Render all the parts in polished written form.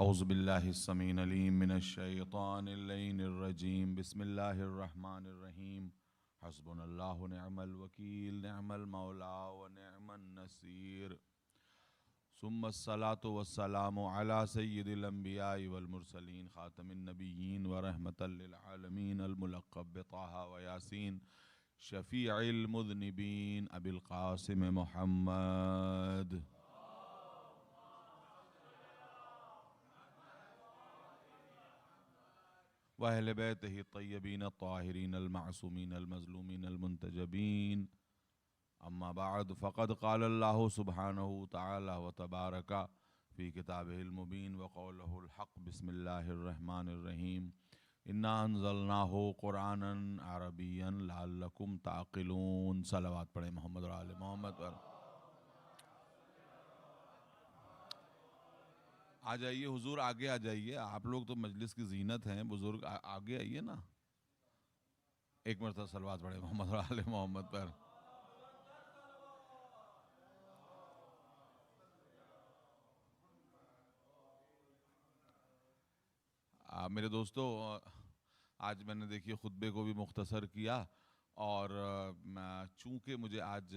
اعوذ باللہ السمیع العلیم من الشیطان اللعین الرجیم بسم اللہ الرحمن الرحیم حسبنا اللہ نعم الوکیل نعم المولا ونعم النصیر ثم الصلاة والسلام علی سید الانبیاء والمرسلین خاتم النبیین ورحمة للعالمین الملقب بطہ ویاسین شفیع المذنبین ابی القاسم محمد وأهل بيته الطيبين الطاهرين المعصومين المظلومين المنتجبين أما بعد فقد قال الله سبحانه تعالى وتبارك في كتابه المبين وقوله الحق بسم الله الرحمن الرحيم إنا أنزلناه قرآنا عربيا لعلكم تعقلون صلوات پڑھیں محمد و آل محمد پر آ جائیے حضور آگے آ جائیے آپ لوگ تو مجلس کی زینت ہیں بزرگ آگے آئیے نا ایک مرتبہ صلوات پڑھیں محمد و آل محمد پر میرے دوستو آج میں نے دیکھیے خطبے کو بھی مختصر کیا اور چونکہ مجھے آج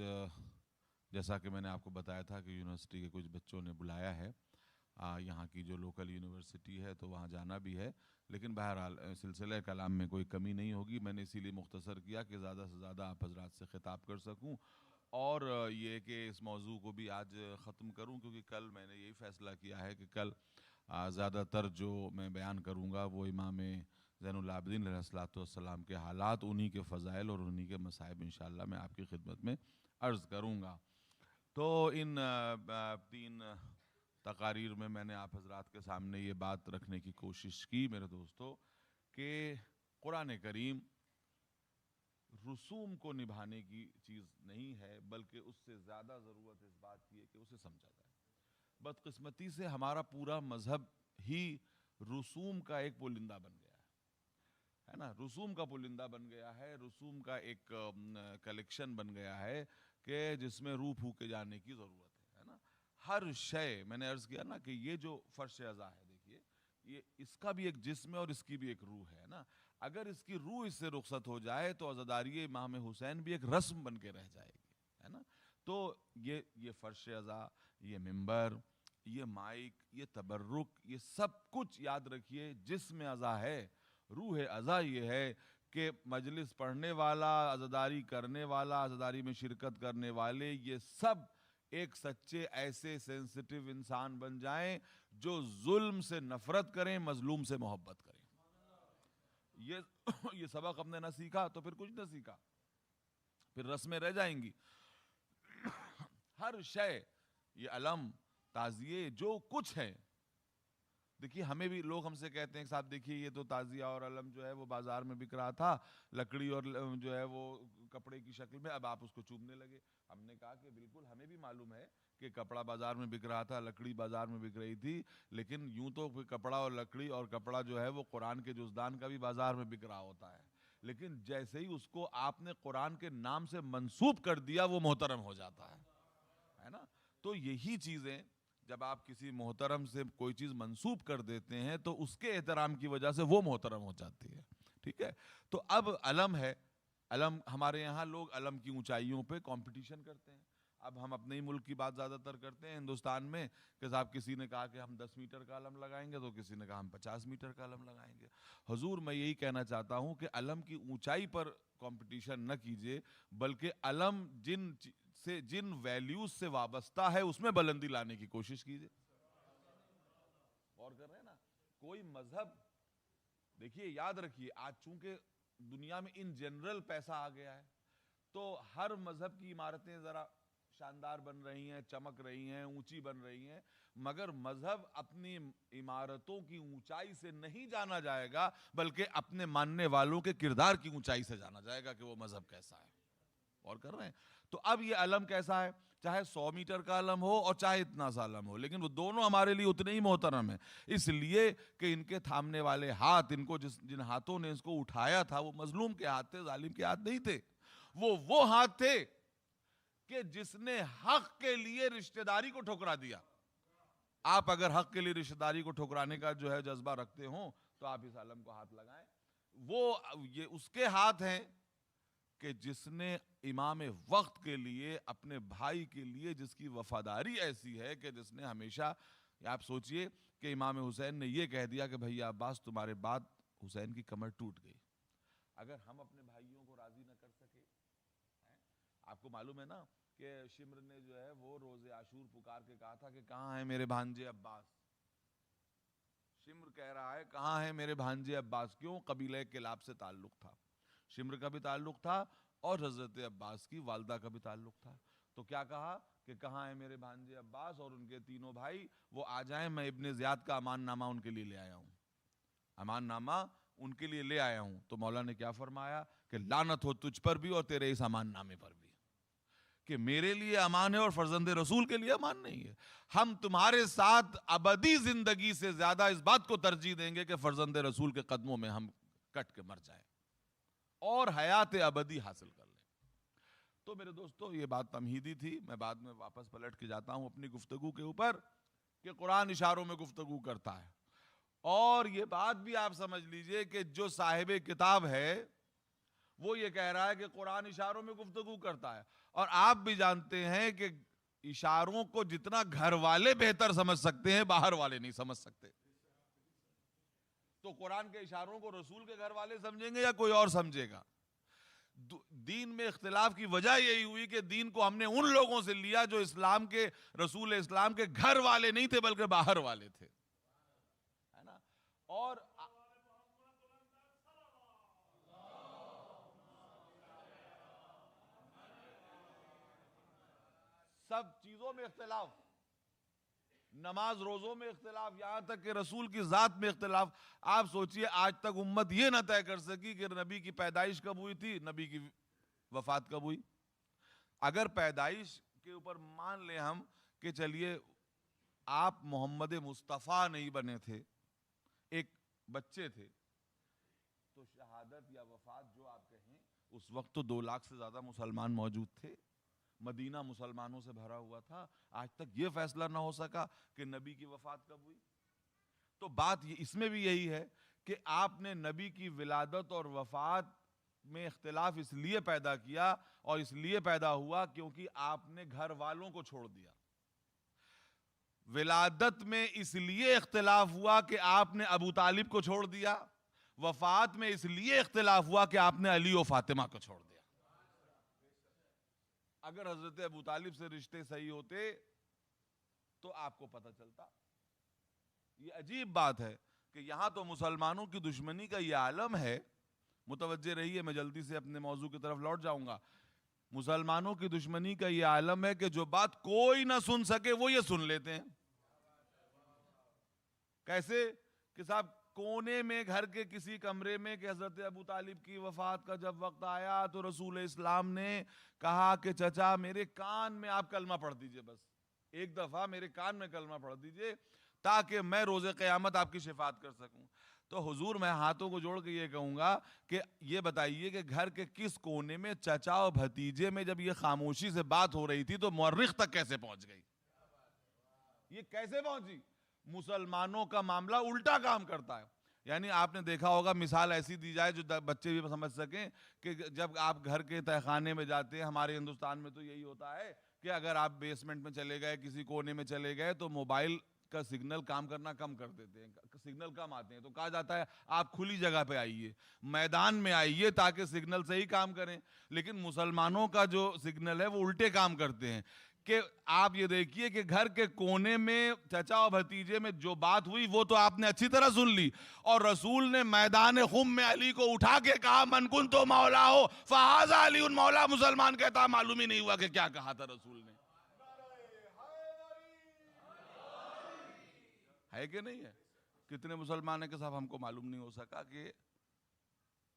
جیسا کہ میں نے آپ کو بتایا تھا کہ یونیورسٹی کے کچھ بچوں نے بلایا ہے یہاں کی جو لوکل یونیورسٹی ہے تو وہاں جانا بھی ہے لیکن بہرحال سلسلہ کلام میں کوئی کمی نہیں ہوگی میں نے اسی لیے مختصر کیا کہ زیادہ سے زیادہ آپ حضرات سے خطاب کر سکوں اور یہ کہ اس موضوع کو بھی آج ختم کروں کیونکہ کل میں نے یہی فیصلہ کیا ہے کہ کل زیادہ تر جو میں بیان کروں گا وہ امام زین العابدین علیہ الصلوۃ والسلام کے حالات انہی کے فضائل اور انہی کے مصائب انشاءاللہ میں آپ کی خدمت میں عرض کروں گا تو ان تین تقاریر میں نے آپ حضرات کے سامنے یہ بات رکھنے کی کوشش کی میرے دوستو کہ قرآن کریم رسوم کو نبھانے کی چیز نہیں ہے بلکہ اس سے زیادہ ضرورت اس بات کی ہے کہ اسے سمجھا جائے بدقسمتی سے ہمارا پورا مذہب ہی رسوم کا ایک پولندہ بن گیا ہے نا رسوم کا پولندہ بن گیا ہے رسوم کا ایک کلیکشن بن گیا ہے کہ جس میں روح پھونکے جانے کی ضرورت ہے نا ہر شے میں نے عرض کیا نا کہ یہ جو فرش اعضاء ہے دیکھیے یہ اس کا بھی ایک جسم ہے اور اس کی بھی ایک روح ہے نا اگر اس کی روح اس سے رخصت ہو جائے تو عزاداری امام حسین بھی ایک رسم بن کے رہ جائے گی ہے نا تو یہ فرش اعضاء یہ منبر یہ مائک یہ تبرک یہ سب کچھ یاد رکھیے جسم اعضاء ہے روح اعضاء یہ ہے کہ مجلس پڑھنے والا عزاداری کرنے والا عزاداری میں شرکت کرنے والے یہ سب ایک سچے ایسے سینسٹیو انسان بن جائیں جو ظلم سے نفرت کریں مظلوم سے محبت کریں یہ سبق ہم نے نہ سیکھا تو پھر کچھ نہ سیکھا پھر رسمیں رہ جائیں گی ہر شے یہ علم تعزیے جو کچھ ہے دیکھیے ہمیں بھی لوگ ہم سے کہتے ہیں صاحب دیکھیے یہ تو تعزیہ اور علم جو ہے وہ بازار میں بک رہا تھا لکڑی اور جو ہے وہ کپڑے کی شکل میں اب آپ اس کو چومنے لگے ہم نے کہا کہ بالکل ہمیں بھی معلوم ہے کہ کپڑا بازار میں بک رہا تھا لکڑی بازار میں بک رہی تھی لیکن یوں تو کپڑا اور لکڑی اور کپڑا جو ہے وہ قرآن کے جزدان کا بھی بازار میں بک رہا ہوتا ہے لیکن جیسے ہی اس کو آپ نے قرآن کے نام سے منسوب کر دیا وہ محترم ہو جاتا ہے نا تو یہی چیزیں جب آپ کسی محترم سے کوئی چیز منسوب کر دیتے ہیں تو اس کے احترام کی وجہ سے وہ محترم ہو جاتی ہے ٹھیک ہے تو اب علم ہے علم ہمارے یہاں لوگ علم کی اونچائیوں پہ کمپٹیشن کرتے ہیں اب ہم اپنے ہی ملک کی بات زیادہ تر کرتے ہیں ہندوستان میں کہ صاحب کسی نے کہا کہ ہم 10 میٹر کا علم لگائیں گے تو کسی نے کہا ہم 50 میٹر کا علم لگائیں گے حضور میں یہی کہنا چاہتا ہوں کہ علم کی اونچائی پر کمپٹیشن نہ کیجیے بلکہ علم جن ویلیوز سے وابستہ ہے اس میں بلندی لانے کی کوشش کیجیے اور کر رہے ہیں نا کوئی مذہب دیکھیے یاد رکھیے آج چونکہ دنیا میں ان جنرل پیسہ آ گیا ہے تو ہر مذہب کی عمارتیں ذرا شاندار بن رہی ہیں چمک رہی ہیں اونچی بن رہی ہیں مگر مذہب اپنی عمارتوں کی اونچائی سے نہیں جانا جائے گا بلکہ اپنے ماننے والوں کے کردار کی اونچائی سے جانا جائے گا کہ وہ مذہب کیسا ہے اور کر رہے ہیں تو اب یہ علم کیسا ہے چاہے 100 میٹر کا علم ہو اور چاہے اتنا سا علم ہو لیکن وہ دونوں ہمارے لیے اتنے ہی محترم ہیں اس لیے کہ ان کے تھامنے والے ہاتھ ان کو جن ہاتھوں نے اس کو اٹھایا تھا وہ مظلوم کے ہاتھ تھے ظالم کے ہاتھ نہیں تھے وہ ہاتھ تھے کہ جس نے حق کے لیے رشتہ داری کو ٹھکرا دیا آپ اگر حق کے لیے رشتہ داری کو ٹھکرانے کا جو ہے جذبہ رکھتے ہوں تو آپ اس عالم کو ہاتھ لگائیں. وہ یہ اس کے ہاتھ ہیں کہ جس نے امام وقت کے لیے اپنے بھائی کے لیے جس کی وفاداری ایسی ہے کہ جس نے ہمیشہ, آپ سوچئے کہ امام حسین نے یہ کہہ دیا کہ بھئی عباس تمہارے بعد حسین کی کمر ٹوٹ گئی. اگر ہم اپنے بھائیوں کو راضی نہ کر سکے, آپ کو معلوم ہے نا کہ شمر نے جو ہے وہ روز عاشور پکار کے کہا تھا کہ کہاں ہے میرے بھانجے عباس. شمر کہہ رہا ہے کہاں ہے میرے بھانجے عباس. کیوں؟ قبیلہ کلاب سے تعلق تھا, شمر کا بھی تعلق تھا اور حضرت عباس کی والدہ کا بھی تعلق تھا. تو کیا کہا کہ کہاں ہے میرے بھانجے عباس اور ان کے تینوں بھائی, وہ آ جائیں, میں ابن زیاد کا امان نامہ ان کے لیے لے آیا ہوں, امان نامہ ان کے لیے لے آیا ہوں. تو مولا نے کیا فرمایا کہ لعنت ہو تجھ پر بھی اور تیرے اس امان نامے پر بھی, کہ میرے لیے امان ہے اور فرزند رسول کے لیے امان نہیں ہے. ہم تمہارے ساتھ ابدی زندگی سے زیادہ اس بات کو ترجیح دیں گے کہ فرزند رسول کے قدموں میں ہم کٹ کے مر جائیں اور حیات ابدی حاصل کر لیں. تو میرے دوستو یہ بات تمہیدی تھی, میں بعد میں واپس پلٹ کے جاتا ہوں اپنی گفتگو کے اوپر کہ قرآن اشاروں میں گفتگو کرتا ہے. اور یہ بات بھی آپ سمجھ لیجئے کہ جو صاحب کتاب ہے وہ یہ کہہ رہا ہے کہ قرآن اشاروں میں گفتگو کرتا ہے, اور آپ بھی جانتے ہیں کہ اشاروں کو جتنا گھر والے بہتر سمجھ سکتے ہیں باہر والے نہیں سمجھ سکتے. تو قرآن کے اشاروں کو رسول کے گھر والے سمجھیں گے یا کوئی اور سمجھے گا؟ دین میں اختلاف کی وجہ یہی ہوئی کہ دین کو ہم نے ان لوگوں سے لیا جو اسلام کے, رسول اسلام کے گھر والے نہیں تھے بلکہ باہر والے تھے, ہے نا. اور سب چیزوں میں اختلاف, نماز روزوں میں اختلاف, یہاں تک کہ رسول کی ذات میں اختلاف. آپ سوچئے آج تک امت یہ نہ طے کر سکی کہ نبی کی پیدائش کب ہوئی تھی, نبی کی وفات کب ہوئی. اگر پیدائش کے اوپر مان لیں ہم کہ چلیے آپ محمد مصطفیٰ نہیں بنے تھے, ایک بچے تھے, تو شہادت یا وفات جو آپ کہیں, اس وقت تو 2 لاکھ سے زیادہ مسلمان موجود تھے, مدینہ مسلمانوں سے بھرا ہوا تھا. آج تک یہ فیصلہ نہ ہو سکا کہ نبی کی وفات کب ہوئی. تو بات اس میں بھی یہی ہے کہ آپ نے نبی کی ولادت اور وفات میں اختلاف اس لیے پیدا کیا اور اس لیے پیدا ہوا کیونکہ آپ نے گھر والوں کو چھوڑ دیا. ولادت میں اس لیے اختلاف ہوا کہ آپ نے ابو طالب کو چھوڑ دیا, وفات میں اس لیے اختلاف ہوا کہ آپ نے علی و فاطمہ کو چھوڑ دیا. اگر حضرت ابو طالب سے رشتے صحیح ہوتے تو آپ کو پتہ چلتا. یہ عجیب بات ہے کہ یہاں تو مسلمانوں کی دشمنی کا یہ عالم ہے. متوجہ رہیے, میں جلدی سے اپنے موضوع کی طرف لوٹ جاؤں گا. مسلمانوں کی دشمنی کا یہ عالم ہے کہ جو بات کوئی نہ سن سکے وہ یہ سن لیتے ہیں. کیسے کہ صاحب کونے میں گھر کے کسی کمرے میں کہ حضرت ابو طالب کی وفات کا جب وقت آیا تو رسول اسلام نے کہا کہ چچا میرے کان میں آپ کلمہ پڑھ دیجئے, بس ایک دفعہ میرے کان میں کلمہ پڑھ دیجئے تاکہ میں روز قیامت آپ کی شفاعت کر سکوں. تو حضور میں ہاتھوں کو جوڑ کے یہ کہوں گا کہ یہ بتائیے کہ گھر کے کس کونے میں چچا اور بھتیجے میں جب یہ خاموشی سے بات ہو رہی تھی تو مورخ تک کیسے پہنچ گئی؟ یہ کیسے پہنچی؟ مسلمانوں کا معاملہ الٹا کام کرتا ہے. یعنی آپ نے دیکھا ہوگا, مثال ایسی دی جائے جو بچے بھی سمجھ سکیں, کہ جب آپ گھر کے تہخانے میں جاتے ہیں, ہمارے ہندوستان میں تو یہی ہوتا ہے کہ اگر آپ بیسمنٹ میں چلے گئے, کسی کونے میں چلے گئے, تو موبائل کا سگنل کام کرنا کم کر دیتے ہیں, سگنل کم آتے ہیں, تو کہا جاتا ہے آپ کھلی جگہ پہ آئیے, میدان میں آئیے تاکہ سگنل صحیح کام کریں. لیکن مسلمانوں کا جو سگنل ہے وہ الٹے کام کرتے ہیں. کہ آپ یہ دیکھیے کہ گھر کے کونے میں چچا اور بھتیجے میں جو بات ہوئی وہ تو آپ نے اچھی طرح سن لی, اور رسول نے میدان خم میں علی کو اٹھا کے کہا من کن تو مولا ہو فہذا علی مولا. مسلمان کہتا معلوم ہی نہیں ہوا کہ کیا کہا تھا رسول نے. ہے کہ نہیں ہے؟ کتنے مسلمان ہیں کہ صاحب ہم کو معلوم نہیں ہو سکا کہ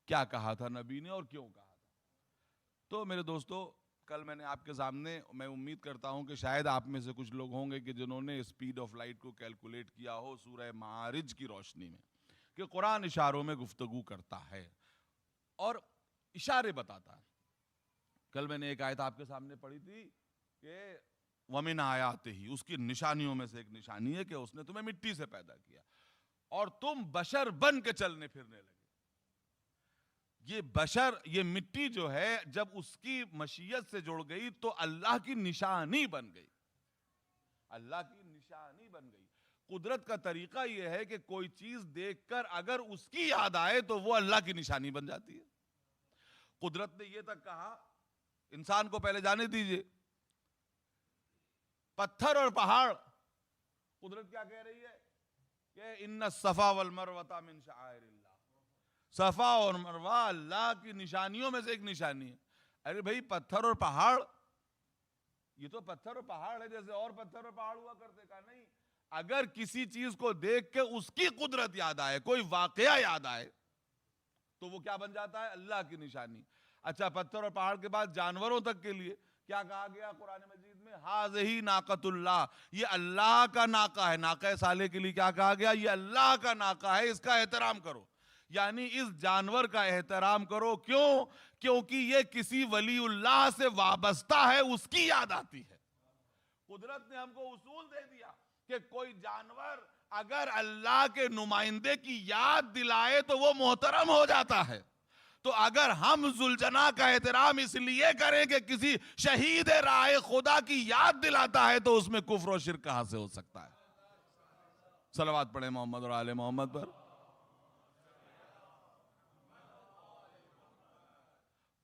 کیا کہا تھا نبی نے اور کیوں کہا تھا. تو میرے دوستو, کل میں نے آپ کے سامنے, میں امید کرتا ہوں کہ شاید آپ میں سے کچھ لوگ ہوں گے کہ جنہوں نے اسپیڈ آف لائٹ کو کیلکولیٹ کیا ہو سورہ معارج کی روشنی میں, کہ قرآن اشاروں میں گفتگو کرتا ہے اور اشارے بتاتا ہے. کل میں نے ایک آیت آپ کے سامنے پڑھی تھی کہ وَمِنْ آیَاتِهِ، اس کی نشانیوں میں سے ایک نشانی ہے کہ اس نے تمہیں مٹی سے پیدا کیا اور تم بشر بن کے چلنے پھرنے لگے. یہ بشر، یہ مٹی جو ہے جب اس کی مشیت سے جڑ گئی تو اللہ کی نشانی بن گئی. اللہ کی نشانی بن گئی. قدرت کا طریقہ یہ ہے کہ کوئی چیز دیکھ کر اگر اس کی یاد آئے تو وہ اللہ کی نشانی بن جاتی ہے. قدرت نے یہ تک کہا، انسان کو پہلے جانے دیجئے، پتھر اور پہاڑ، قدرت کیا کہہ رہی ہے کہ ان الصفا والمروہ من شعائر اللہ، صفا اور مروہ اللہ کی نشانیوں میں سے ایک نشانی ہے. ارے بھائی پتھر اور پہاڑ، یہ تو پتھر اور پہاڑ ہے جیسے اور پتھر اور پہاڑ ہوا کرتے. کہا نہیں، اگر کسی چیز کو دیکھ کے اس کی قدرت یاد آئے، کوئی واقعہ یاد آئے تو وہ کیا بن جاتا ہے؟ اللہ کی نشانی. اچھا، پتھر اور پہاڑ کے بعد جانوروں تک کے لیے کیا کہا گیا قرآن مجید میں؟ ہاذہ ناقۃ اللہ، یہ اللہ کا ناقہ ہے. ناقہ صالح کے لیے کیا کہا گیا؟ یہ اللہ کا ناقہ ہے، اس کا احترام کرو. یعنی اس جانور کا احترام کرو. کیوں؟ کیونکہ یہ کسی ولی اللہ سے وابستہ ہے، اس کی یاد آتی ہے. قدرت نے ہم کو اصول دے دیا کہ کوئی جانور اگر اللہ کے نمائندے کی یاد دلائے تو وہ محترم ہو جاتا ہے. تو اگر ہم ذوالجناح کا احترام اس لیے کریں کہ کسی شہید راہ خدا کی یاد دلاتا ہے تو اس میں کفر و شرک کہاں سے ہو سکتا ہے؟ صلوات پڑھیں محمد اور آل محمد پر.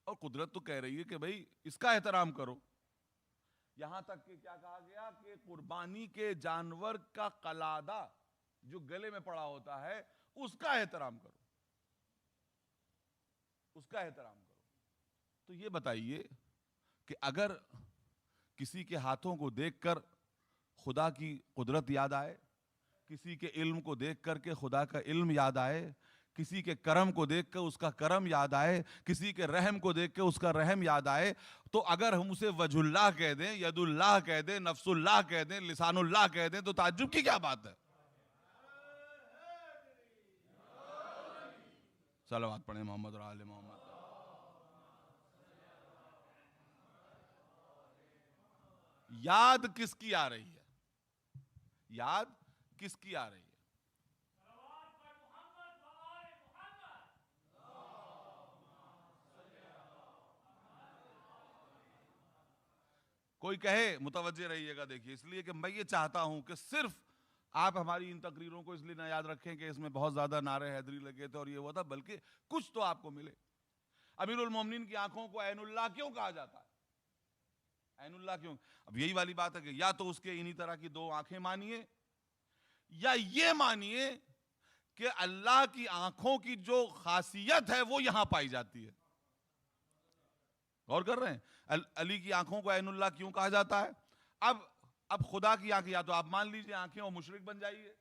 اور قدرت تو کہہ رہی ہے کہ بھئی اس کا احترام کرو. یہاں تک کہ کیا کہا گیا کہ قربانی کے جانور کا قلادہ جو گلے میں پڑا ہوتا ہے اس کا احترام کرو، اس کا احترام کرو. تو یہ بتائیے کہ اگر کسی کے ہاتھوں کو دیکھ کر خدا کی قدرت یاد آئے، کسی کے علم کو دیکھ کر کے خدا کا علم یاد آئے، کسی کے کرم کو دیکھ کر اس کا کرم یاد آئے، کسی کے رحم کو دیکھ کے اس کا رحم یاد آئے، تو اگر ہم اسے وجہ اللہ کہہ دیں، ید اللہ کہہ دیں، نفس اللہ کہہ دیں، لسان اللہ کہہ دیں تو تعجب کی کیا بات ہے؟ صلوات پڑھیں محمد اور آل محمد. یاد کس کی آ رہی ہے؟ یاد کس کی آ رہی ہے؟ کوئی کہے، متوجہ رہیے گا، دیکھیے، اس لیے کہ میں یہ چاہتا ہوں کہ صرف آپ ہماری ان تقریروں کو اس لیے نہ یاد رکھیں کہ اس میں بہت زیادہ نعرے حیدری لگے تھے اور یہ ہوا تھا، بلکہ کچھ تو آپ کو ملے. امیر المومنین کی آنکھوں کو عین اللہ کیوں کہا جاتا ہے؟ عین اللہ کیوں؟ اب یہی والی بات ہے کہ یا تو اس کے انہی طرح کی دو آنکھیں مانیے، یا یہ مانیے کہ اللہ کی آنکھوں کی جو خاصیت ہے وہ یہاں پائی جاتی ہے. غور کر رہے ہیں؟ علی کی آنکھوں کو عین اللہ کیوں کہا جاتا ہے؟ اب خدا کی آنکھیں، یا تو آپ مان لیجئے آنکھیں اور مشرک بن جائیے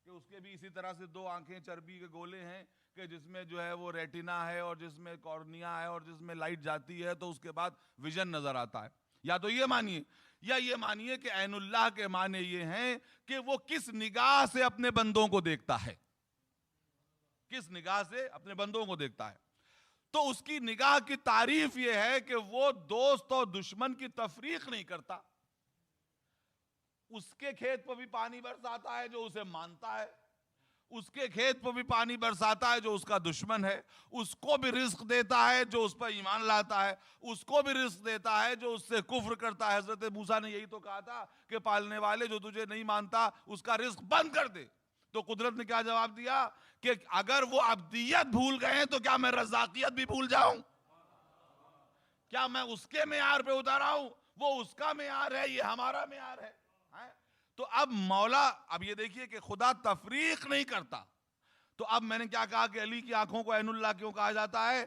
کہ اس کے بھی اسی طرح سے دو آنکھیں چربی کے گولے ہیں کہ جس میں جو ہے وہ ریٹنا ہے اور جس میں کارنیا ہے اور جس میں لائٹ جاتی ہے تو اس کے بعد ویژن نظر آتا ہے. یا تو یہ مانیے، یا یہ مانیے کہ عین اللہ کے معنی یہ ہیں کہ وہ کس نگاہ سے اپنے بندوں کو دیکھتا ہے، کس نگاہ سے اپنے بندوں کو دیکھتا ہے. تو اس کی نگاہ کی تعریف یہ ہے کہ وہ دوست اور دشمن کی تفریق نہیں کرتا. اس کے کھیت پر بھی پانی برساتا ہے جو اسے مانتا ہے، اس کے کھیت پر بھی پانی برساتا ہے جو اس کا دشمن ہے، اس کو بھی رزق دیتا ہے جو اس پر ایمان لاتا ہے، اس کو بھی رزق دیتا ہے جو اس سے کفر کرتا ہے. حضرت موسیٰ نے یہی تو کہا تھا کہ پالنے والے جو تجھے نہیں مانتا اس کا رزق بند کر دے. تو قدرت نے کیا جواب دیا کہ اگر وہ عبدیت بھول گئے ہیں تو کیا میں رزاقیت بھی بھول جاؤں؟ کیا میں اس کے معیار پہ اتر آؤں؟ وہ اس کا معیار ہے، یہ ہمارا معیار ہے. تو اب مولا، اب یہ دیکھیے کہ خدا تفریق نہیں کرتا. تو اب میں نے کیا کہا کہ علی کی آنکھوں کو عین اللہ کیوں کہا جاتا ہے؟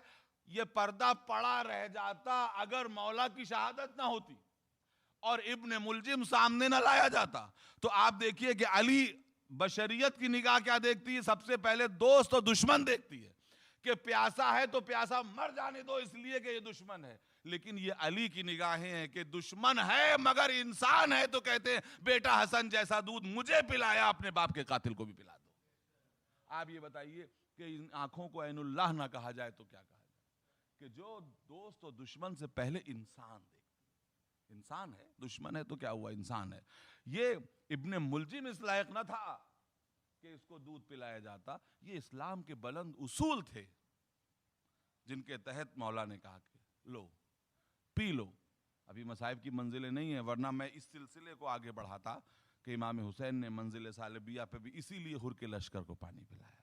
یہ پردہ پڑا رہ جاتا اگر مولا کی شہادت نہ ہوتی اور ابن ملجم سامنے نہ لایا جاتا. تو آپ دیکھیے کہ علی بشریت کی نگاہ کیا دیکھتی ہے؟ سب سے پہلے دوست اور دشمن دیکھتی ہے کہ پیاسا ہے تو پیاسا مر جانے دو اس لیے کہ یہ دشمن ہے. لیکن یہ علی کی نگاہیں ہیں کہ دشمن ہے مگر انسان ہے تو کہتے ہیں بیٹا حسن جیسا دودھ مجھے پلایا، اپنے باپ کے قاتل کو بھی پلا دو. آپ یہ بتائیے کہ ان آنکھوں کو عین اللہ نہ کہا جائے تو کیا کہا جائے؟ کہ جو دوست اور دشمن سے پہلے انسان دیکھتے، انسان ہے, دشمن ہے تو کیا ہوا, انسان ہے. یہ ابن ملجم اس لائق نہ تھا کہ اس کو دودھ پلایا جاتا. یہ اسلام کے بلند اصول تھے جن کے تحت مولا نے کہا کہ لو پی لو. ابھی مصائب کی منزلیں نہیں ہیں, ورنہ میں اس سلسلے کو آگے بڑھاتا کہ امام حسین نے منزل سالبیہ پہ بھی اسی لیے حر کے لشکر کو پانی پلایا,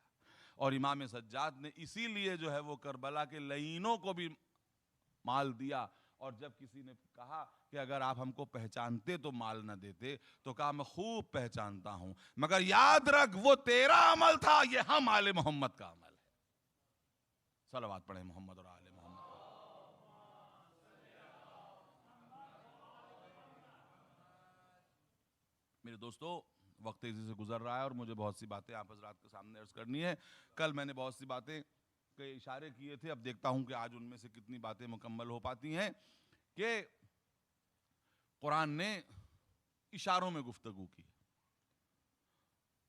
اور امام سجاد نے اسی لیے جو ہے وہ کربلا کے لعینوں کو بھی مال دیا. اور جب کسی نے کہا کہ اگر آپ ہم کو پہچانتے تو مال نہ دیتے, تو کہا میں خوب پہچانتا ہوں, مگر یاد رکھ وہ تیرا عمل تھا, یہ ہم آل محمد کا عمل ہے. صلوات پڑھیں محمد اور آل محمد. میرے دوستو, وقت تیزی سے گزر رہا ہے اور مجھے بہت سی باتیں آپ حضرات کے سامنے عرض کرنی ہے. کل میں نے بہت سی باتیں کے اشارے کیے تھے, اب دیکھتا ہوں کہ آج ان میں سے کتنی باتیں مکمل ہو پاتی ہیں. کہ قرآن نے اشاروں میں گفتگو کی,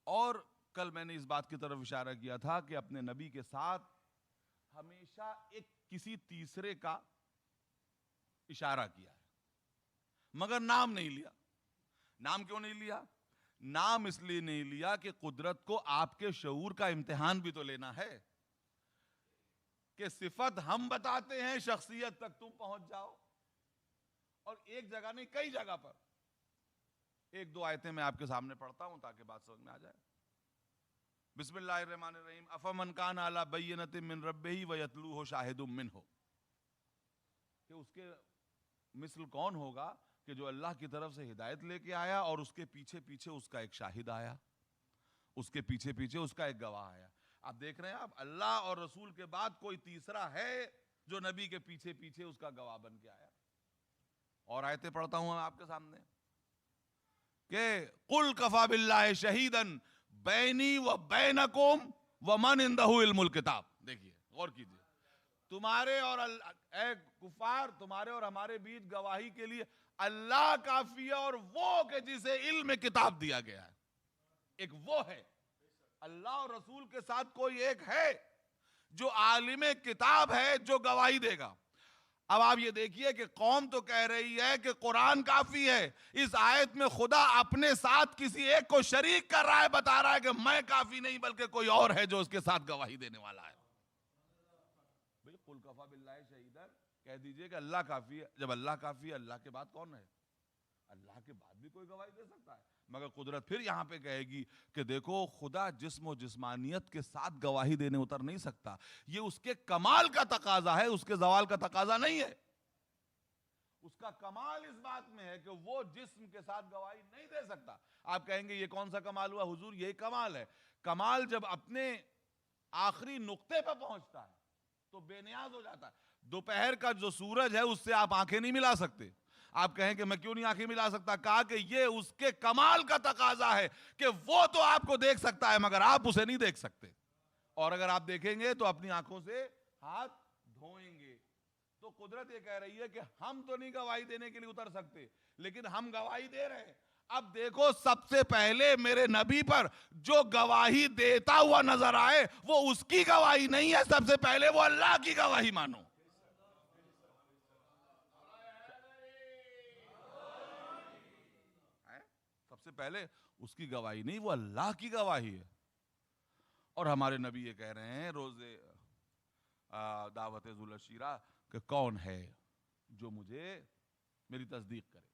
اور کل میں نے اس بات کی طرف اشارہ کیا تھا کہ اپنے نبی کے ساتھ ہمیشہ ایک کسی تیسرے کا اشارہ کیا ہے, مگر نام نہیں لیا. نام کیوں نہیں لیا؟ نام اس لیے نہیں لیا کہ قدرت کو آپ کے شعور کا امتحان بھی تو لینا ہے, کہ صفت ہم بتاتے ہیں, شخصیت تک تم پہنچ جاؤ. اور ایک جگہ نہیں, کئی جگہ پر. ایک دو آیتیں میں آپ کے سامنے پڑھتا ہوں تاکہ بات سمجھ میں آ جائے. بسم اللہ الرحمن الرحیم. افمن کان علی بینۃ من ربہ ویتلوہ شاہد منہ, کہ اس کے مثل کون ہوگا کہ جو اللہ کی طرف سے ہدایت لے کے آیا اور اس کے پیچھے پیچھے اس کا ایک شاہد آیا, اس کے پیچھے پیچھے اس کا ایک گواہ آیا. آپ دیکھ رہے ہیں, آپ اللہ اور رسول کے بعد کوئی تیسرا ہے جو نبی کے پیچھے پیچھے اس کا گواہ بن کے آیا. اور آیتیں پڑھتا ہوں آپ کے سامنے کہ قل کفی باللہ شہیدا بینی و بینکم ومن عندہ علم الکتاب. دیکھیے, غور کیجیے, تمہارے اور اے کفار, تمہارے اور ہمارے بیچ گواہی کے لیے اللہ کافی ہے, اور وہ کہ جسے علم کتاب دیا گیا ہے. ایک وہ ہے, اللہ اور رسول کے ساتھ کوئی ایک ہے جو عالم کتاب ہے جو گواہی دے گا. اب آپ یہ دیکھیے کہ قوم تو کہہ رہی ہے کہ قرآن کافی ہے, اس آیت میں خدا اپنے ساتھ کسی ایک کو شریک کر رہا ہے, بتا رہا ہے کہ میں کافی نہیں بلکہ کوئی اور ہے جو اس کے ساتھ گواہی دینے والا ہے. قل کفی باللہ شہیدا, کہہ دیجئے کہ اللہ کافی ہے. جب اللہ کافی ہے, اللہ کے بعد کون ہے؟ اللہ کے بعد بھی کوئی گواہی دے سکتا ہے. مگر قدرت پھر یہاں پہ کہے گی کہ دیکھو خدا جسم و جسمانیت کے ساتھ گواہی دینے اتر نہیں سکتا, یہ اس کے کمال کا تقاضا ہے, اس کے زوال کا تقاضا نہیں ہے. اس کا کمال اس بات میں ہے کہ وہ جسم کے ساتھ گواہی نہیں دے سکتا. آپ کہیں گے یہ کون سا کمال ہوا حضور؟ یہی کمال ہے. کمال جب اپنے آخری نقطے پہ پہنچتا ہے تو بے نیاز ہو جاتا ہے. دوپہر کا جو سورج ہے اس سے آپ آنکھیں نہیں ملا سکتے. آپ کہیں کہ میں کیوں نہیں آنکھیں ملا سکتا؟ کہا کہ یہ اس کے کمال کا تقاضا ہے کہ وہ تو آپ کو دیکھ سکتا ہے مگر آپ اسے نہیں دیکھ سکتے. اور اگر آپ دیکھیں گے تو اپنی آنکھوں سے ہاتھ دھوئیں گے. تو قدرت یہ کہہ رہی ہے کہ ہم تو نہیں گواہی دینے کے لیے اتر سکتے, لیکن ہم گواہی دے رہے ہیں. اب دیکھو, سب سے پہلے میرے نبی پر جو گواہی دیتا ہوا نظر آئے وہ اس کی گواہی نہیں ہے, سب سے پہلے وہ اللہ کی گواہی مانو. سب سے پہلے اس کی گواہی نہیں, وہ اللہ کی گواہی ہے. اور ہمارے نبی یہ کہہ رہے ہیں روز دعوت ذوالعشیرہ کہ کون ہے جو مجھے میری تصدیق کرے.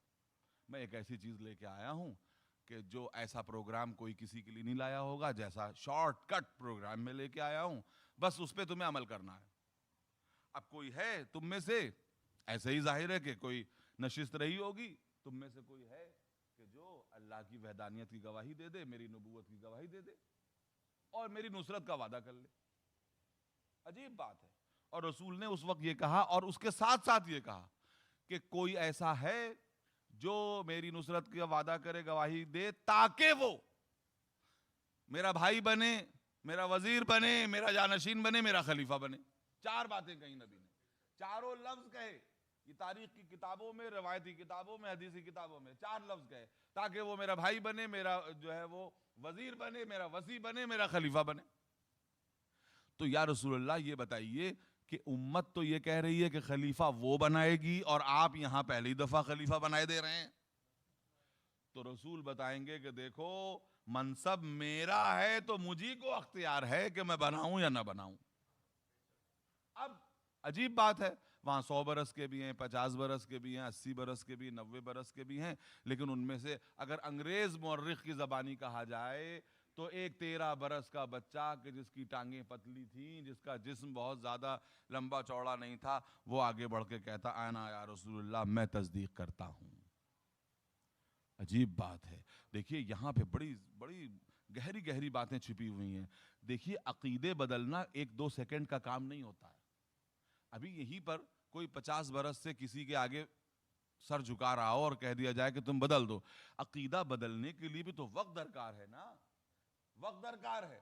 میں ایک ایسی چیز لے کے آیا ہوں کہ جو ایسا پروگرام کوئی کسی کے لیے نہیں لایا ہوگا, جیسا شارٹ کٹ پروگرام میں لے کے آیا ہوں, بس اس پہ تمہیں عمل کرنا ہے. اب کوئی ہے تم میں سے, ایسے ہی ظاہر ہے کہ کوئی نشست رہی ہوگی, تم میں سے کوئی ہے کہ جو اللہ کی وحدانیت کی گواہی دے دے, میری نبوت کی گواہی دے دے اور میری نصرت کا وعدہ کر لے. عجیب بات ہے. اور رسول نے اس وقت یہ کہا, اور اس کے ساتھ ساتھ یہ کہا کہ کوئی ایسا ہے جو میری نصرت کا وعدہ کرے, گواہی دے, تاکہ وہ میرا بھائی بنے, میرا وزیر بنے, میرا جانشین بنے, میرا خلیفہ بنے. 4 باتیں کہیں نبی نے, چاروں لفظ کہے. یہ تاریخ کی کتابوں میں, روایتی کتابوں میں, حدیثی کتابوں میں 4 لفظ کہے, تاکہ وہ میرا بھائی بنے, میرا جو ہے وہ وزیر بنے, میرا وصی بنے, میرا خلیفہ بنے. تو یا رسول اللہ یہ بتائیے کہ امت تو یہ کہہ رہی ہے کہ خلیفہ وہ بنائے گی اور آپ یہاں پہلی دفعہ خلیفہ بنائے دے رہے ہیں. تو رسول بتائیں گے کہ دیکھو منصب میرا ہے تو مجھے کو اختیار ہے کہ میں بناؤں یا نہ بناؤں. اب عجیب بات ہے، وہاں 100 برس کے بھی ہیں، 50 برس کے بھی ہیں، 80 برس کے بھی، 90 برس کے بھی ہیں، لیکن ان میں سے اگر انگریز مورخ کی زبانی کہا جائے تو ایک 13 برس کا بچہ کہ جس کی ٹانگیں پتلی تھیں، جس کا جسم بہت زیادہ لمبا چوڑا نہیں تھا، وہ آگے بڑھ کے کہتا آنا یا رسول اللہ، میں تصدیق کرتا ہوں. عجیب بات ہے. دیکھیے یہاں پہ بڑی بڑی گہری گہری باتیں چھپی ہوئی ہیں. دیکھیے عقیدے بدلنا 1-2 سیکنڈ کا کام نہیں ہوتا ہے. ابھی یہیں پر کوئی 50 برس سے کسی کے آگے سر جھکا رہا ہو اور کہہ دیا جائے کہ تم بدل دو، عقیدہ بدلنے کے لیے بھی تو وقت درکار ہے نا، وقت درکار ہے.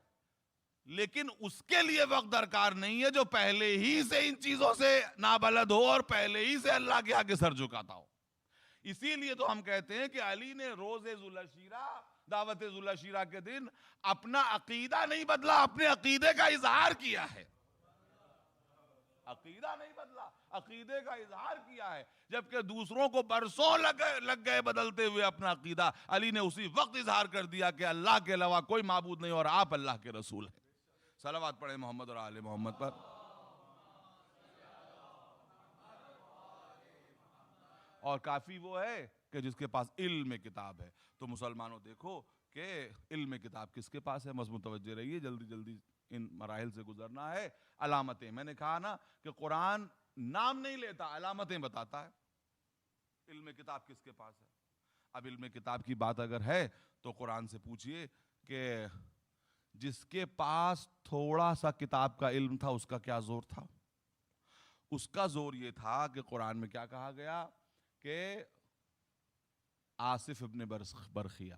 لیکن اس کے لیے وقت درکار نہیں ہے جو پہلے ہی سے ان چیزوں سے نابلد ہو اور پہلے ہی سے اللہ کے آگے سر جھکاتا ہو. اسی لیے تو ہم کہتے ہیں کہ علی نے روز ذوالعشیرہ، دعوت ذوالعشیرہ کے دن اپنا عقیدہ نہیں بدلا، اپنے عقیدے کا اظہار کیا ہے. عقیدہ نہیں بدلا، عقیدے کا اظہار کیا ہے. جبکہ دوسروں کو برسوں لگ گئے بدلتے ہوئے اپنا عقیدہ، علی نے اسی وقت اظہار کر دیا کہ اللہ کے علاوہ کوئی معبود نہیں اور آپ اللہ کے رسول ہیں. صلوات پڑھیں محمد اور آل محمد پر. اور کافی وہ ہے کہ جس کے پاس علم کتاب ہے. تو مسلمانوں دیکھو کہ علم کتاب کس کے پاس ہے. متوجہ رہیے، جلدی جلدی ان مراحل سے گزرنا ہے. علامتیں، میں نے کہا نا کہ قرآن نام نہیں لیتا، علامتیں بتاتا ہے. علم کتاب کس کے پاس ہے؟ اب علم کتاب کی بات اگر ہے تو قرآن سے پوچھئے کہ جس کے پاس تھوڑا سا کتاب کا علم تھا اس کا کیا زور تھا؟ اس کا زور یہ تھا کہ قرآن میں کیا کہا گیا کہ آصف ابن برخیہ،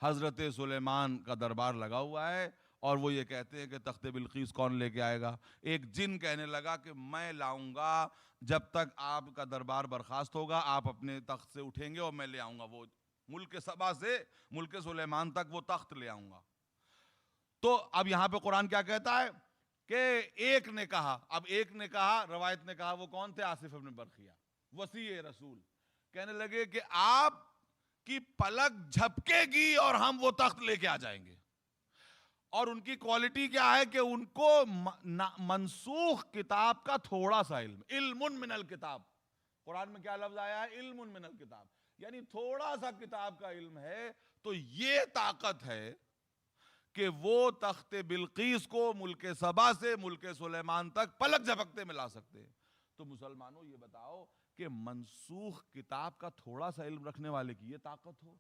حضرت سلیمان کا دربار لگا ہوا ہے اور وہ یہ کہتے ہیں کہ تخت بلقیس کون لے کے آئے گا. ایک جن کہنے لگا کہ میں لاؤں گا، جب تک آپ کا دربار برخاست ہوگا آپ اپنے تخت سے اٹھیں گے اور میں لے آؤں گا، وہ ملک سبا سے ملک سلیمان تک وہ تخت لے آؤں گا. تو اب یہاں پہ قرآن کیا کہتا ہے کہ ایک نے کہا، اب ایک نے کہا، روایت نے کہا، وہ کون تھے؟ آصف ابن برخیہ، وصی رسول. کہنے لگے کہ آپ کی پلک جھپکے گی اور ہم وہ تخت لے کے آ جائیں گے. اور ان کی کوالٹی کیا ہے کہ ان کو منسوخ کتاب کا تھوڑا سا علم، علم من الکتاب. قرآن میں کیا لفظ آیا ہے؟ علم من الکتاب، یعنی تھوڑا سا کتاب کا علم ہے. تو یہ طاقت ہے کہ وہ تخت بلقیس کو ملک سبا سے ملک سلیمان تک پلک جھپکتے میں لا سکتے ہیں. تو مسلمانوں یہ بتاؤ کہ منسوخ کتاب کا تھوڑا سا علم رکھنے والے کی یہ طاقت ہو،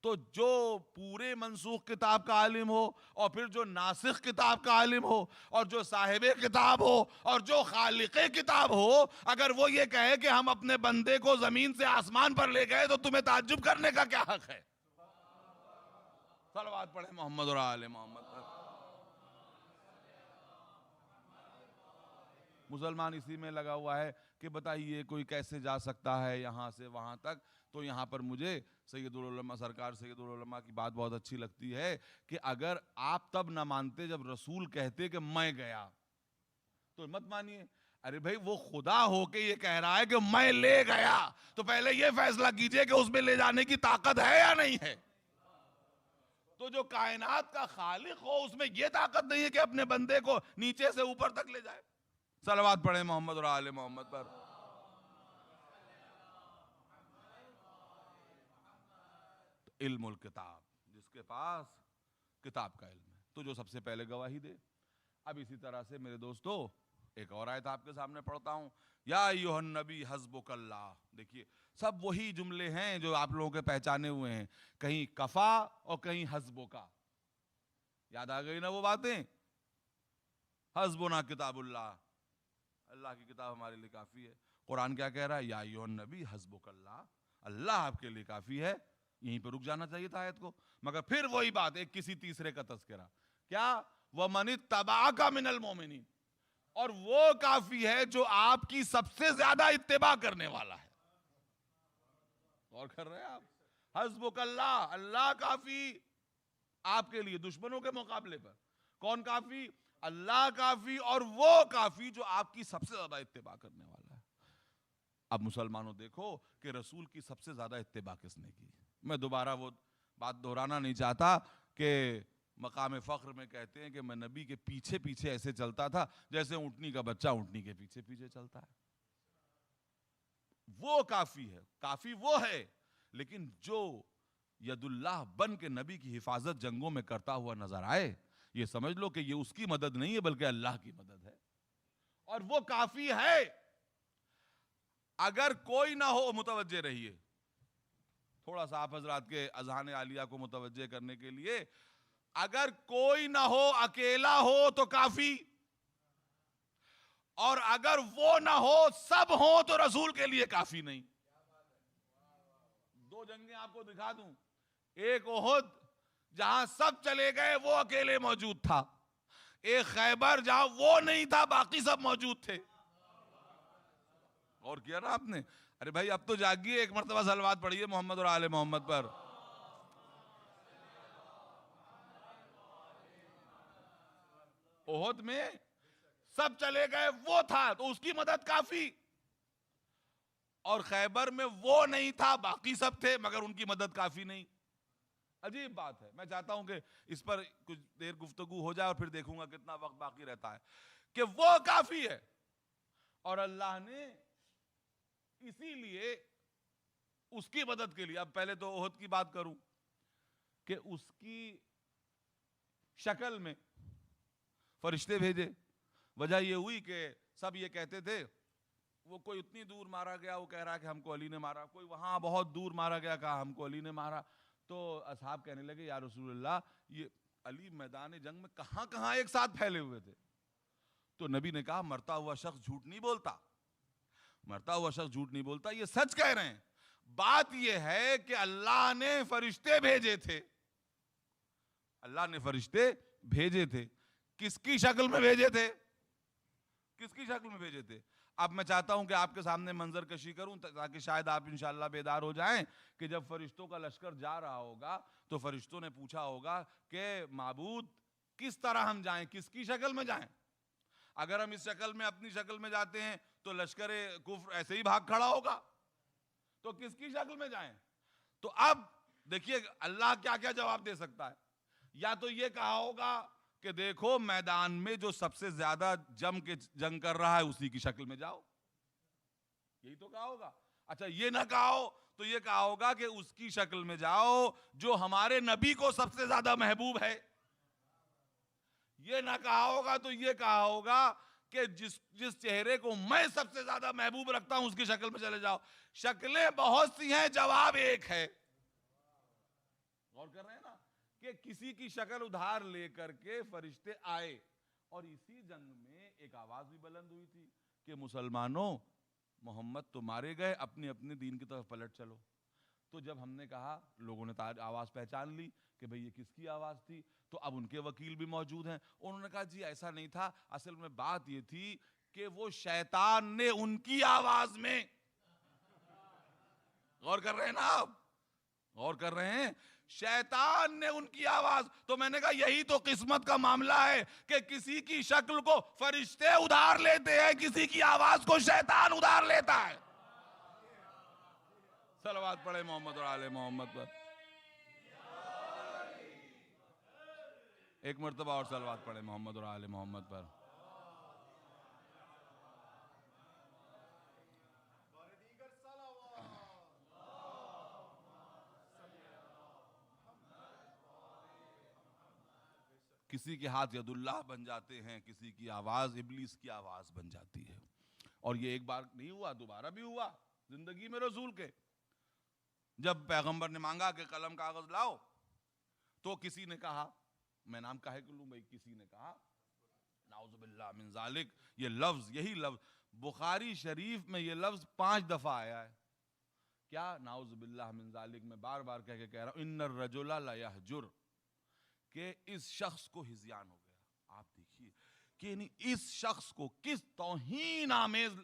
تو جو پورے منسوخ کتاب کا عالم ہو اور پھر جو ناسخ کتاب کا عالم ہو اور جو صاحب کتاب ہو اور جو خالق کتاب ہو، اگر وہ یہ کہے کہ ہم اپنے بندے کو زمین سے آسمان پر لے گئے تو تمہیں تعجب کرنے کا کیا حق ہے؟ صلوات پڑھیں محمد اور آل محمد پر. مسلمان اسی میں لگا ہوا ہے کہ بتائیے کوئی کیسے جا سکتا ہے یہاں سے وہاں تک. تو یہاں پر مجھے سید العلماء سرکار سید العلماء کی بات بہت اچھی لگتی ہے کہ اگر آپ تب نہ مانتے جب رسول کہتے کہ میں گیا تو مت مانیے. ارے بھائی وہ خدا ہو کے یہ کہہ رہا ہے کہ میں لے گیا، تو پہلے یہ فیصلہ کیجئے کہ اس میں لے جانے کی طاقت ہے یا نہیں ہے. تو جو کائنات کا خالق ہو اس میں یہ طاقت نہیں ہے کہ اپنے بندے کو نیچے سے اوپر تک لے جائے. صلوات پڑھیں محمد اور آل محمد پر. علم الکتاب، جس کے پاس کتاب کا علم ہے تو جو سب سے پہلے گواہی دے. اب اسی طرح سے میرے دوستو ایک اور آیت آپ کے سامنے پڑھتا ہوں. یا ایھا النبی حسبک اللہ. دیکھیے سب وہی جملے ہیں جو آپ لوگوں کے پہچانے ہوئے ہیں، کہیں کفا اور کہیں حسبک. یاد آ گئی نا وہ باتیں؟ حسبنا کتاب اللہ، اللہ کی کتاب ہمارے لیے کافی ہے. قرآن کیا کہہ رہا ہے؟ یا ایھا النبی حسبک اللہ، اللہ آپ کے لیے کافی ہے. یہیں پہ رک جانا چاہیے تھا آیت کو، مگر پھر وہی بات، ایک کسی تیسرے کا تذکرہ. کیا؟ وَمَنِ اتَّبَعَكَ مِنَ الْمُؤْمِنِينَ، اور وہ کافی ہے جو آپ کی سب سے زیادہ اتباع کرنے والا ہے. اور کر رہے ہیں آپ؟ حسبک اللہ، اللہ کافی آپ کے لیے دشمنوں کے مقابلے پر. کون کافی؟ اللہ کافی اور وہ کافی جو آپ کی سب سے زیادہ اتباع کرنے والا ہے. اب مسلمانوں دیکھو کہ رسول کی سب سے زیادہ اتباع کس نے کی. میں دوبارہ وہ بات دہرانا نہیں چاہتا کہ مقام فخر میں کہتے ہیں کہ میں نبی کے پیچھے پیچھے ایسے چلتا تھا جیسے اونٹنی کا بچہ اونٹنی کے پیچھے پیچھے چلتا ہے. وہ کافی ہے, کافی وہ ہے, لیکن جو ید اللہ بن کے نبی کی حفاظت جنگوں میں کرتا ہوا نظر آئے, یہ سمجھ لو کہ یہ اس کی مدد نہیں ہے بلکہ اللہ کی مدد ہے, اور وہ کافی ہے. اگر کوئی نہ ہو, متوجہ رہیے تھوڑا سا آپ حضرات کے اذہان عالیہ کو متوجہ کرنے کے لیے, اگر کوئی نہ ہو, اکیلا ہو تو کافی, اور اگر وہ نہ ہو سب ہو تو رسول کے لیے کافی نہیں. دو جنگیں آپ کو دکھا دوں, ایک احد جہاں سب چلے گئے وہ اکیلے موجود تھا, ایک خیبر جہاں وہ نہیں تھا باقی سب موجود تھے. اور کیا نا آپ نے, ارے بھائی اب تو جاگیے, ایک مرتبہ صلوات پڑھیے محمد اور آل محمد پر. احد میں سب چلے گئے وہ تھا تو اس کی مدد کافی, اور خیبر میں وہ نہیں تھا باقی سب تھے مگر ان کی مدد کافی نہیں. عجیب بات ہے. میں چاہتا ہوں کہ اس پر کچھ دیر گفتگو ہو جائے اور پھر دیکھوں گا کتنا وقت باقی رہتا ہے, کہ وہ کافی ہے. اور اللہ نے اسی لیے اس کی مدد کے لیے, اب پہلے تو احد کی بات کروں, کہ اس کی شکل میں فرشتے بھیجے. وجہ یہ ہوئی کہ سب یہ کہتے تھے, وہ کوئی اتنی دور مارا گیا وہ کہہ رہا کہ ہم کو علی نے مارا, کوئی وہاں بہت دور مارا گیا کہا ہم کو علی نے مارا. تو اصحاب کہنے لگے یا رسول اللہ یہ علی میدان جنگ میں کہاں کہاں ایک ساتھ پھیلے ہوئے تھے. تو نبی نے کہا مرتا ہوا شخص جھوٹ نہیں بولتا, مرتا ہوا شخص جھوٹ نہیں بولتا, یہ سچ کہہ رہے ہیں. بات یہ ہے کہ اللہ نے فرشتے بھیجے تھے, اللہ نے فرشتے بھیجے تھے. کس کی شکل میں بھیجے تھے, کس کی شکل میں بھیجے تھے؟ اب میں چاہتا ہوں کہ آپ کے سامنے منظر کشی کروں تاکہ شاید آپ انشاءاللہ بیدار ہو جائیں, کہ جب فرشتوں کا لشکر جا رہا ہوگا تو فرشتوں نے پوچھا ہوگا کہ معبود کس طرح ہم جائیں, کس کی شکل میں جائیں. اگر ہم اس شکل میں اپنی شکل میں جاتے ہیں تو لشکر کفر ایسے ہی بھاگ کھڑا ہوگا, تو کس کی شکل میں جائیں. تو اب دیکھیے اللہ کیا کیا جواب دے سکتا ہے. یا تو یہ کہا ہوگا کہ دیکھو میدان میں جو سب سے زیادہ جم کے جنگ کر رہا ہے اسی کی شکل میں جاؤ, یہی تو کہا ہوگا. اچھا یہ نہ کہا ہو تو یہ کہا ہوگا کہ اس کی شکل میں جاؤ جو ہمارے نبی کو سب سے زیادہ محبوب ہے. یہ نہ کہا ہوگا تو یہ کہا ہوگا کہ جس چہرے کو میں سب سے زیادہ محبوب رکھتا ہوں اس کی شکل میں چلے جاؤ. شکلیں بہت سی ہیں, جواب ایک ہے. غور کر رہے ہیں نا کہ کسی کی شکل ادھار لے کر کے فرشتے آئے, اور اسی جنگ میں ایک آواز بھی بلند ہوئی تھی کہ مسلمانوں محمد تو مارے گئے, اپنے اپنے دین کی طرف پلٹ چلو. تو جب ہم نے کہا, لوگوں نے آواز پہچان لی کہ بھئی یہ کس کی آواز تھی, تو اب ان کے وکیل بھی موجود ہیں. انہوں نے کہا جی ایسا نہیں تھا, اصل میں بات یہ تھی کہ وہ شیطان نے ان کی آواز میں, غور کر رہے ہیں نا آپ, غور کر رہے ہیں, شیطان نے ان کی آواز. تو میں نے کہا یہی تو قسمت کا معاملہ ہے کہ کسی کی شکل کو فرشتے ادھار لیتے ہیں, کسی کی آواز کو شیطان ادھار لیتا ہے. صلوات پڑھے محمد اور آل محمد پر. ایک مرتبہ اور صلوات پڑھے محمد اور آل محمد پر. کسی کے ہاتھ ید اللہ بن جاتے ہیں, کسی کی آواز ابلیس کی آواز بن جاتی ہے. اور یہ ایک بار نہیں ہوا, دوبارہ بھی ہوا زندگی میں رسول کے. جب پیغمبر نے مانگا کہ قلم کاغذ لاؤ, تو کسی نے کہا, میں نام کہے کہ لوں بھائی, کسی نے کہا نعوذ باللہ من ذالک, یہ لفظ, یہی لفظ بخاری شریف میں یہ لفظ 5 دفعہ آیا ہے. کیا نعوذ باللہ من ذالک میں بار بار کہہ رہا ہوں, ان الرجل لیہجر, کہ اس شخص کو ہذیان ہو گیا. آپ دیکھیے کہ یعنی اس شخص کو کس توہین آمیز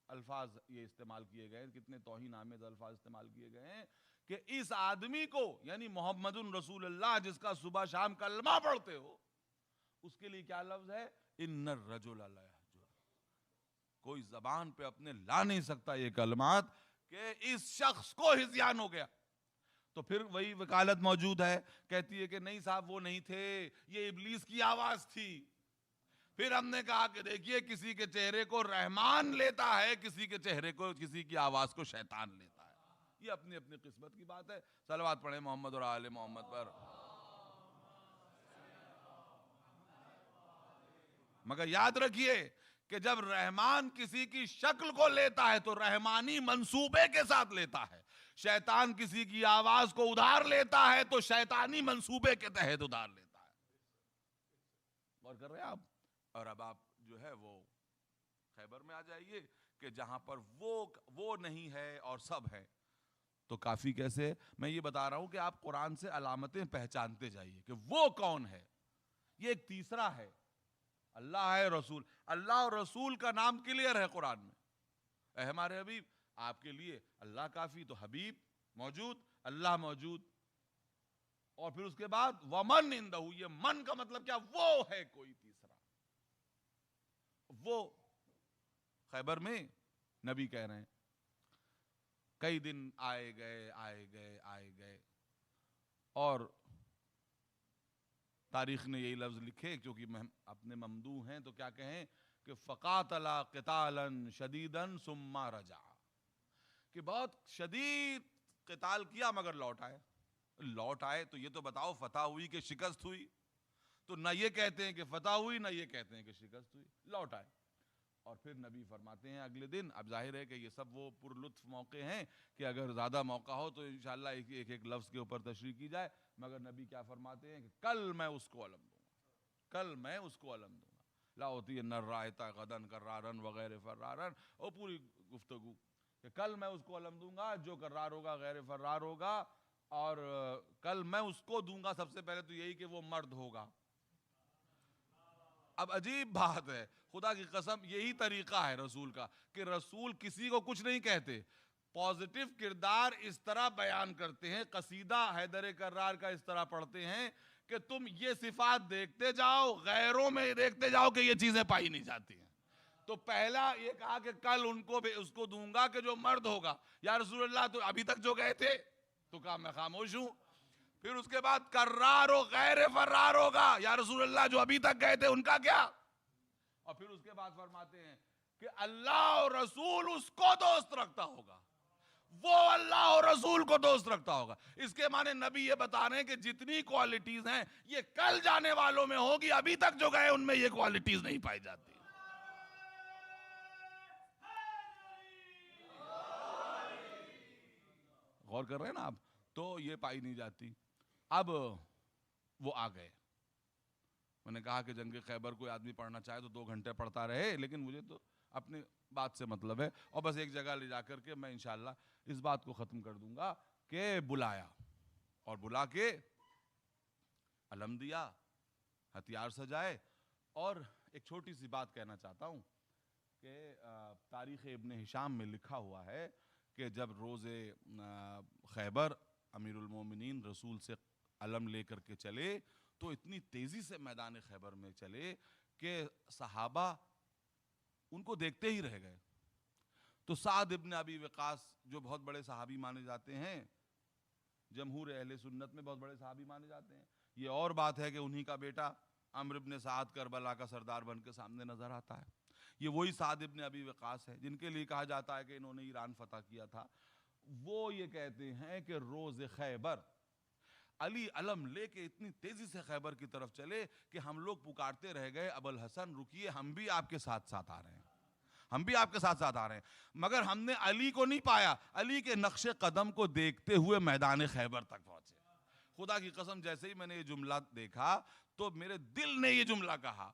الفاظ یہ استعمال کیے گئے, کتنے توہین آمیز الفاظ استعمال کیے گئے ہیں کہ اس آدمی کو, یعنی محمد رسول اللہ جس کا صبح شام کلمہ پڑھتے ہو, اس کے لیے کیا لفظ ہے, ان الرجل لا یہجر، کوئی زبان پہ اپنے لا نہیں سکتا یہ کلمات کہ اس شخص کو ہذیان ہو گیا. تو پھر وہی وکالت موجود ہے، کہتی ہے کہ نہیں صاحب وہ نہیں تھے، یہ ابلیس کی آواز تھی. پھر ہم نے کہا کہ دیکھیے کسی کے چہرے کو رحمان لیتا ہے، کسی کے چہرے کو، کسی کی آواز کو شیطان لیتا ہے. یہ اپنی اپنی قسمت کی بات ہے. صلوات پڑھیں محمد اور آل محمد پر. مگر یاد رکھیے کہ جب رحمان کسی کی شکل کو لیتا ہے تو رحمانی منصوبے کے ساتھ لیتا ہے. شیطان کسی کی آواز کو ادھار لیتا ہے تو شیطانی منصوبے کے تحت ادھار لیتا ہے. غور کر رہے ہیں آپ؟ اور اب آپ جو ہے وہ خیبر میں آ جائیے کہ جہاں پر وہ نہیں ہے اور سب ہے. تو کافی کیسے؟ میں یہ بتا رہا ہوں کہ آپ قرآن سے علامتیں پہچانتے جائیے کہ وہ کون ہے. یہ ایک تیسرا ہے، اللہ ہے، رسول. اللہ اور رسول کا نام کلیئر ہے قرآن میں. اے ہمارے حبیب، آپ کے لیے اللہ کافی، تو حبیب موجود، اللہ موجود. اور پھر اس کے بعد ومن عندہ، یہ من کا مطلب کیا؟ وہ ہے کوئی تیسرا. وہ خیبر میں نبی کہہ رہے ہیں کئی دن آئے گئے اور تاریخ نے یہی لفظ لکھے کیونکہ اپنے ممدوح ہیں تو کیا کہیں کہ فقاتلا قتالا شدیدا ثم رجع، کہ بہت شدید قتال کیا مگر لوٹ آئے. تو یہ تو بتاؤ فتح ہوئی کہ شکست ہوئی؟ تو نہ یہ کہتے ہیں کہ فتح ہوئی، نہ یہ کہتے ہیں کہ شکست ہوئی، لوٹ آئے. اور پھر نبی فرماتے ہیں اگلے دن، اب ظاہر ہے کہ یہ سب وہ پر لطف موقع ہیں کہ اگر زیادہ موقع ہو تو انشاءاللہ ایک ایک لفظ کے اوپر تشریح کی جائے. مگر نبی کیا فرماتے ہیں کہ کل میں اس کو علم دوں گا، لا ہوتی ہے نر رائتا غدن کرارن وغیر فرارن، اور پوری گفتگو کہ کل میں اس کو علم دوں گا جو کرار ہوگا غیر فرار ہوگا. اور کل میں اس کو دوں گا سب سے پہلے تو یہی کہ وہ مرد ہوگا. اب عجیب بات ہے، خدا کی قسم یہی طریقہ ہے رسول کا کہ رسول کسی کو کچھ نہیں کہتے، پازیٹیو کردار اس طرح بیان کرتے ہیں. قصیدہ حیدر کرار کا اس طرح پڑھتے ہیں کہ تم یہ صفات دیکھتے جاؤ، غیروں میں دیکھتے جاؤ کہ یہ چیزیں پائی نہیں جاتی ہیں. تو پہلا یہ کہا کہ کل ان کو بھی اس کو دوں گا کہ جو مرد ہوگا. یا رسول اللہ تو ابھی تک جو گئے تھے تو کہا میں خاموش ہوں. پھر اس کے بعد کرار و غیر فرار ہوگا. یا رسول اللہ جو ابھی تک گئے تھے ان کا کیا؟ اور پھر اس کے بعد فرماتے ہیں کہ اللہ اور رسول اس کو دوست رکھتا ہوگا، وہ اللہ اور رسول کو دوست رکھتا ہوگا. اس کے معنی نبی یہ بتا رہے ہیں کہ جتنی کوالٹیز ہیں یہ کل جانے والوں میں ہوگی، ابھی تک جو گئے ان میں یہ کوالٹیز نہیں پائی جاتی. غور کر رہے ہیں نا آپ؟ تو یہ پائی نہیں جاتی. اب وہ آ گئے. میں نے کہا کہ جنگ خیبر کوئی آدمی پڑھنا چاہے تو 2 گھنٹے پڑھتا رہے، لیکن مجھے تو اپنی بات سے مطلب ہے. اور بس ایک جگہ لے جا کر کے میں انشاءاللہ اس بات کو ختم کر دوں گا کہ بلایا اور بلا کے علم دیا، ہتھیار سجائے. اور ایک چھوٹی سی بات کہنا چاہتا ہوں کہ تاریخ ابن ہشام میں لکھا ہوا ہے کہ جب روز خیبر امیر المومنین رسول سے علم لے کر کے چلے تو اتنی تیزی سے میدان خیبر میں چلے کہ صحابہ ان کو دیکھتے ہی رہ گئے. تو سعد ابن ابی وقاص جو بہت بڑے صحابی مانے جاتے ہیں، جمہور اہل سنت میں بہت بڑے صحابی مانے جاتے ہیں، یہ اور بات ہے کہ انہی کا بیٹا عمرو ابن سعد کربلا کا سردار بن کے سامنے نظر آتا ہے. یہ وہی سعد ابن ابی وقاص ہے جن کے لیے کہا جاتا ہے کہ انہوں نے ایران فتح کیا تھا. وہ یہ کہتے ہیں کہ روز خیبر علی علم لے کے اتنی تیزی سے خیبر کی طرف چلے کہ ہم لوگ پکارتے رہ گئے ابوالحسن رکیے، ہم بھی آپ کے ساتھ ساتھ آ رہے ہیں. مگر ہم نے علی کو نہیں پایا، علی کے نقش قدم کو دیکھتے ہوئے میدان خیبر تک پہنچے. خدا کی قسم جیسے ہی میں نے یہ جملہ دیکھا تو میرے دل نے یہ جملہ کہا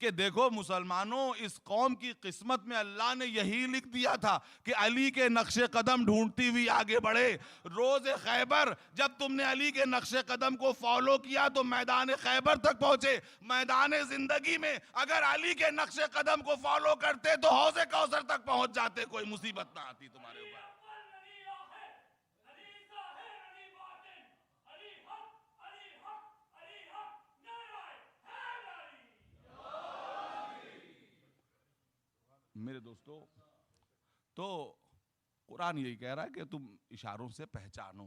کہ دیکھو مسلمانوں، اس قوم کی قسمت میں اللہ نے یہی لکھ دیا تھا کہ علی کے نقش قدم ڈھونڈتی ہوئی آگے بڑھے. روز خیبر جب تم نے علی کے نقش قدم کو فالو کیا تو میدان خیبر تک پہنچے. میدان زندگی میں اگر علی کے نقش قدم کو فالو کرتے تو حوض کوثر تک پہنچ جاتے، کوئی مصیبت نہ آتی تمہارے اوپر. میرے دوستو تو قرآن یہی کہہ رہا ہے کہ تم اشاروں سے پہچانو.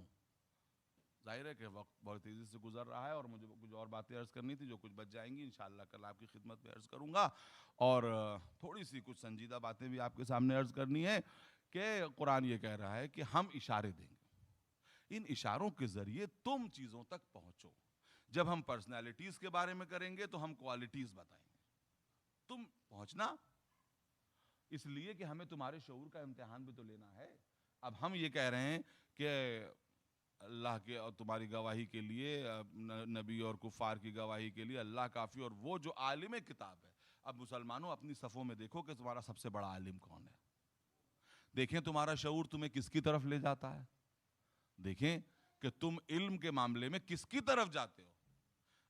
ظاہر ہے کہ وقت بہت تیزی سے گزر رہا ہے اور مجھے کچھ اور باتیں عرض کرنی تھی جو کچھ بچ جائیں گی انشاءاللہ کل آپ کی خدمت میں عرض کروں گا. اور تھوڑی سی کچھ سنجیدہ باتیں بھی آپ کے سامنے عرض کرنی ہے کہ قرآن یہ کہہ رہا ہے کہ ہم اشارے دیں گے, ان اشاروں کے ذریعے تم چیزوں تک پہنچو. جب ہم پرسنالٹیز کے بارے میں کریں گے تو ہم کوالٹیز بتائیں گے. تم پہنچنا اس لیے کہ ہمیں تمہارے شعور کا امتحان بھی تو لینا ہے. اب ہم یہ کہہ رہے ہیں کہ اللہ کے اور تمہاری گواہی کے لیے, نبی اور کفار کی گواہی کے لیے اللہ کافی, اور وہ جو عالم کتاب ہے. اب مسلمانوں اپنی صفوں میں دیکھو کہ تمہارا سب سے بڑا عالم کون ہے. دیکھیں تمہارا شعور تمہیں کس کی طرف لے جاتا ہے. دیکھیں کہ تم علم کے معاملے میں کس کی طرف جاتے ہو.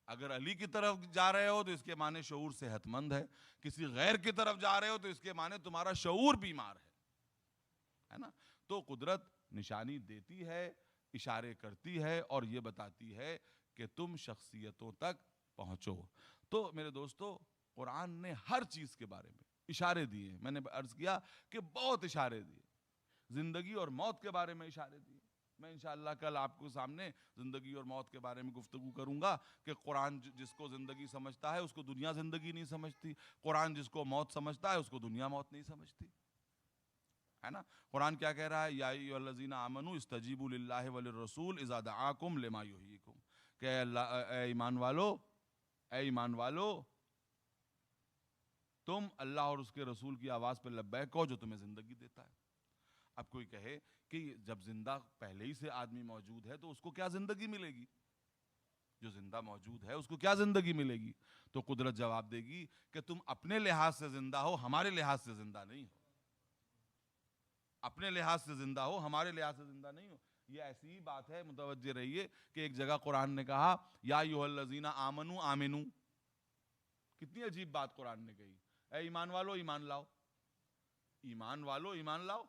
اگر علی کی طرف جا رہے ہو تو اس کے معنی شعور صحت مند ہے. کسی غیر کی طرف جا رہے ہو تو اس کے معنی تمہارا شعور بیمار ہے نا. تو قدرت نشانی دیتی ہے, اشارے کرتی ہے اور یہ بتاتی ہے کہ تم شخصیتوں تک پہنچو. تو میرے دوستو قرآن نے ہر چیز کے بارے میں اشارے دیے. میں نے عرض کیا کہ بہت اشارے دیے. زندگی اور موت کے بارے میں اشارے دیے. میں انشاءاللہ کل آپ کو سامنے زندگی اور موت کے بارے میں گفتگو کروں گا کہ قرآن جس کو زندگی سمجھتا ہے اس کو دنیا زندگی نہیں سمجھتی. قرآن جس کو موت سمجھتا ہے اس کو دنیا موت نہیں سمجھتی, ہے نا. قرآن کیا کہہ رہا ہے, یا ایھا الذین آمنوا استجیبوا للہ وللرسول اذا دعاکم لما یحییکم, کہ اے ایمان والو تم اللہ اور اس کے رسول کی آواز پہ لبیک کہو جو تمہیں زندگی دیتا ہے. اب کوئی کہے کہ جب زندہ پہلے ہی سے آدمی موجود ہے تو اس کو کیا زندگی ملے گی, جو زندہ موجود ہے اس کو کیا زندگی ملے گی. تو قدرت جواب دے گی کہ تم اپنے لحاظ سے زندہ ہو, ہمارے لحاظ سے زندہ نہیں ہو. اپنے لحاظ سے زندہ ہو, ہمارے لحاظ سے زندہ نہیں ہو. یہ ایسی ہی بات ہے, متوجہ رہیے کہ ایک جگہ قرآن نے کہا یا ایھا الذین آمنوا آمنو. کتنی عجیب بات قرآن نے کہی, اے ایمان والو ایمان لاؤ. ایمان والو ایمان لاؤ,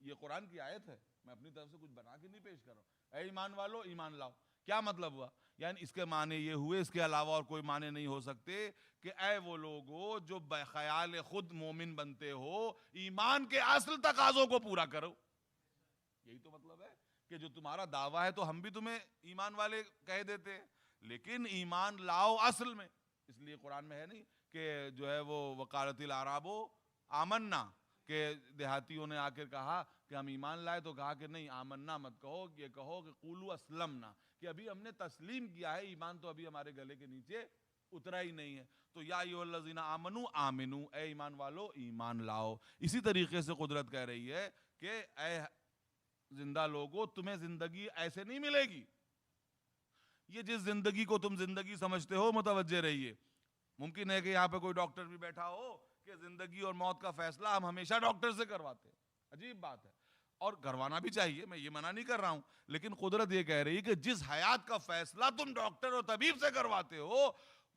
یہ قرآن کی آیت ہے, میں اپنی طرف سے کچھ بنا کے نہیں پیش کر رہا ہوں. اے ایمان والو ایمان لاؤ, کیا مطلب ہوا؟ یعنی اس کے معنی یہ ہوئے, اس کے علاوہ اور کوئی معنی نہیں ہو سکتے کہ اے وہ لوگو جو بخیال خود مومن بنتے ہو, ایمان کے اصل تقاضوں کو پورا کرو. یہی تو مطلب ہے کہ جو تمہارا دعویٰ ہے تو ہم بھی تمہیں ایمان والے کہہ دیتے ہیں, لیکن ایمان لاؤ اصل میں. اس لیے قرآن میں ہے نہیں کہ جو ہے وہ وقالت الاعراب آمنا, کہ دیہاتیوں نے آ کر کہا کہ ہم ایمان لائے, تو کہا کہ نہیں آمنا مت کہو, یہ کہو کہ قولوا اسلمنا, کہ ابھی ہم نے تسلیم کیا ہے, ایمان تو ابھی ہمارے گلے کے نیچے اترا ہی نہیں ہے. تو یا ایھا الذین آمنوا آمنو, اے ایمان والو ایمان لاؤ. اسی طریقے سے قدرت کہہ رہی ہے کہ اے زندہ لوگو تمہیں زندگی ایسے نہیں ملے گی. یہ جس زندگی کو تم زندگی سمجھتے ہو, متوجہ رہیے, ممکن ہے کہ یہاں پہ کوئی ڈاکٹر بھی بیٹھا ہو کہ زندگی اور موت کا فیصلہ ہم ہمیشہ ڈاکٹر سے کرواتے ہیں. عجیب بات ہے, اور کروانا بھی چاہیے, میں یہ منع نہیں کر رہا ہوں, لیکن قدرت یہ کہہ رہی ہے کہ جس حیات کا فیصلہ تم ڈاکٹر اور طبیب سے کرواتے ہو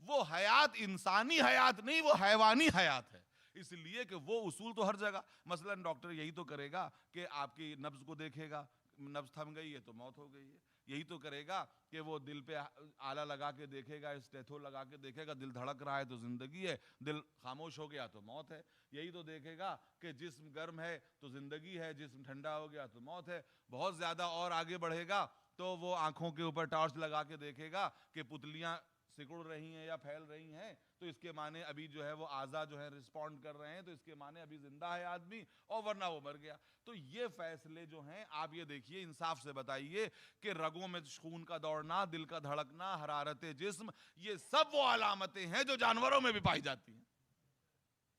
وہ حیات انسانی حیات نہیں, وہ حیوانی حیات ہے. اس لیے کہ وہ اصول تو ہر جگہ, مثلا ڈاکٹر یہی تو کرے گا کہ آپ کی نبض کو دیکھے گا, نبض تھم گئی ہے تو موت ہو گئی ہے. یہی تو کرے گا کہ وہ دل پہ آلہ لگا کے دیکھے گا, اسٹیتھو لگا کے دیکھے گا, دل دھڑک رہا ہے تو زندگی ہے, دل خاموش ہو گیا تو موت ہے. یہی تو دیکھے گا کہ جسم گرم ہے تو زندگی ہے, جسم ٹھنڈا ہو گیا تو موت ہے. بہت زیادہ اور آگے بڑھے گا تو وہ آنکھوں کے اوپر ٹارچ لگا کے دیکھے گا کہ پتلیاں سکڑ رہی ہیں یا پھیل رہی ہیں, تو اس کے معنی ابھی جو ہے وہ اعضاء جو ہے رسپونڈ کر رہے ہیں, تو اس کے معنی ابھی زندہ ہے آدمی, اور ورنہ وہ مر گیا. تو یہ فیصلے جو ہیں آپ یہ دیکھیے, انصاف سے بتائیے کہ رگوں میں خون کا دوڑنا, دل کا دھڑکنا, حرارت جسم, یہ سب وہ علامتیں ہیں جو جانوروں میں بھی پائی جاتی ہیں.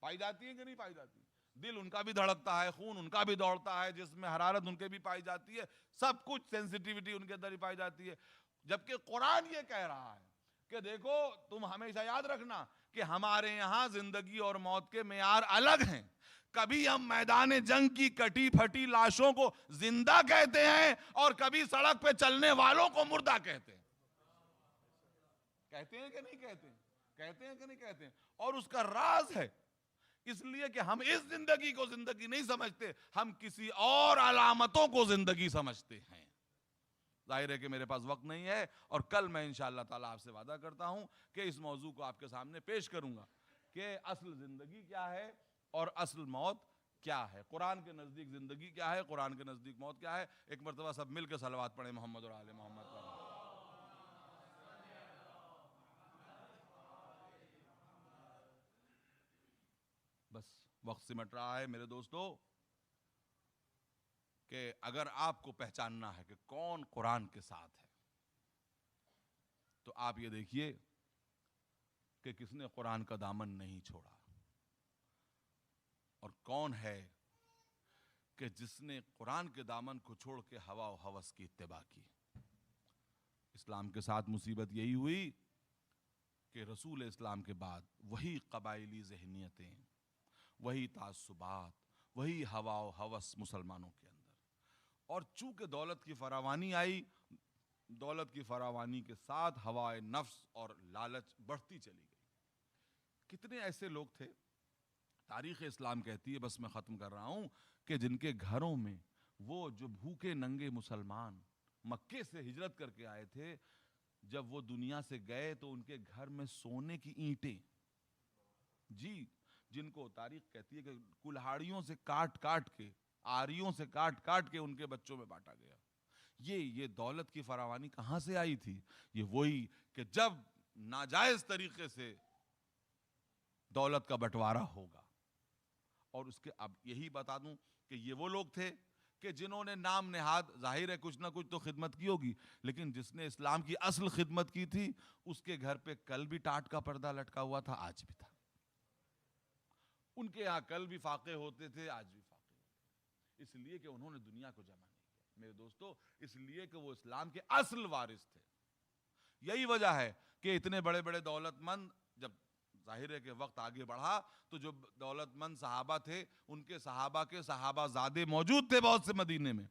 پائی جاتی ہیں کہ نہیں پائی جاتی؟ دل ان کا بھی دھڑکتا ہے, خون ان کا بھی دوڑتا ہے, جسم میں حرارت ان کے بھی پائی جاتی ہے, سب کچھ سینسٹیوٹی ان کے اندر ہی پائی جاتی ہے. جبکہ قرآن یہ کہہ رہا ہے کہ دیکھو تم ہمیشہ یاد رکھنا کہ ہمارے یہاں زندگی اور موت کے معیار الگ ہیں. کبھی ہم میدان جنگ کی کٹی پھٹی لاشوں کو زندہ کہتے ہیں اور کبھی سڑک پہ چلنے والوں کو مردہ کہتے ہیں. کہتے ہیں کہ نہیں کہتے ہیں؟ کہتے ہیں کہ نہیں کہتے ہیں؟ اور اس کا راز ہے, اس لیے کہ ہم اس زندگی کو زندگی نہیں سمجھتے, ہم کسی اور علامتوں کو زندگی سمجھتے ہیں. ظاہر ہے کہ میرے پاس وقت نہیں ہے, اور کل میں انشاءاللہ تعالیٰ آپ سے وعدہ کرتا ہوں کہ اس موضوع کو آپ کے سامنے پیش کروں گا کہ اصل زندگی کیا ہے, اور اصل موت کیا ہے، قرآن کے نزدیک زندگی کیا ہے، قرآن کے نزدیک موت کیا ہے. ایک مرتبہ سب مل کے صلوات پڑھیں محمد اور آل محمد پر. بس وقت سمٹ رہا ہے میرے دوستو، کہ اگر آپ کو پہچاننا ہے کہ کون قرآن کے ساتھ ہے تو آپ یہ دیکھیے کہ کس نے قرآن کا دامن نہیں چھوڑا، اور کون ہے کہ جس نے قرآن کے دامن کو چھوڑ کے ہوا و ہوس کی اتباع کی. اسلام کے ساتھ مصیبت یہی ہوئی کہ رسول اسلام کے بعد وہی قبائلی ذہنیتیں، وہی تعصبات، وہی ہوا و ہوس مسلمانوں کے اندر. اور چونکہ دولت کی فراوانی آئی، دولت کی فراوانی کے ساتھ ہوائے نفس اور لالچ بڑھتی چلی گئی. کتنے ایسے لوگ تھے، تاریخ اسلام کہتی ہے، بس میں ختم کر رہا ہوں، کہ جن کے گھروں میں وہ جو بھوکے ننگے مسلمان مکے سے ہجرت کر کے آئے تھے، جب وہ دنیا سے گئے تو ان کے گھر میں سونے کی اینٹیں، جی، جن کو تاریخ کہتی ہے کہ کلہاڑیوں سے کاٹ کاٹ کے، آریوں سے کاٹ کاٹ کے ان کے بچوں میں بانٹا گیا. یہ دولت کی فراوانی کہاں سے آئی تھی؟ یہ وہی کہ جب ناجائز طریقے سے دولت کا بٹوارا ہوگا. اور اس کے اب یہی بتا دوں کہ یہ وہ لوگ تھے کہ جنہوں نے نام نہاد، ظاہر ہے کچھ نہ کچھ تو خدمت کی ہوگی، لیکن جس نے اسلام کی اصل خدمت کی تھی اس کے گھر پہ کل بھی ٹاٹ کا پردہ لٹکا ہوا تھا، آج بھی تھا. ان کے یہاں کل بھی فاقے ہوتے تھے، آج بھی فاقے ہوتے، اس لیے کہ انہوں نے دنیا کو جمع نہیں کیا میرے دوستو، اس لیے کہ وہ اسلام کے اصل وارث تھے. یہی وجہ ہے کہ اتنے بڑے بڑے دولت مند، جب ظاہر ہے کہ وقت آگے بڑھا تو جو دولت مند صحابہ تھے ان کے صحابہ زادے موجود تھے بہت سے مدینے میں،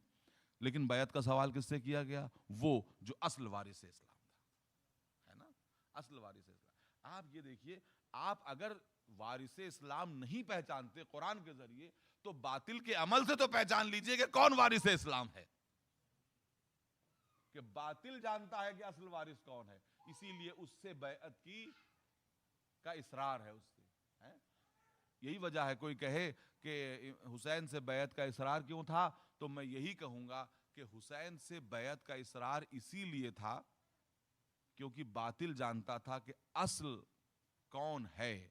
لیکن بیعت کا سوال کس سے کیا گیا؟ وہ جو اصل وارث اسلام تھا، ہے نا، اصل وارث اسلام. آپ یہ دیکھیے، آپ اگر وارث اسلام نہیں پہچانتے قرآن کے ذریعے تو باطل کے عمل سے تو پہچان لیجئے کہ کون وارث اسلام ہے. کہ باطل جانتا ہے کہ اصل وارث کون ہے، اسی لیے اس سے بیعت کی کا اصرار ہے. اس سے یہی وجہ ہے، کوئی کہے کہ حسین سے بیعت کا اصرار کیوں تھا، تو میں یہی کہوں گا کہ حسین سے بیعت کا اصرار اسی لیے تھا کیونکہ باطل جانتا تھا کہ اصل کون ہے،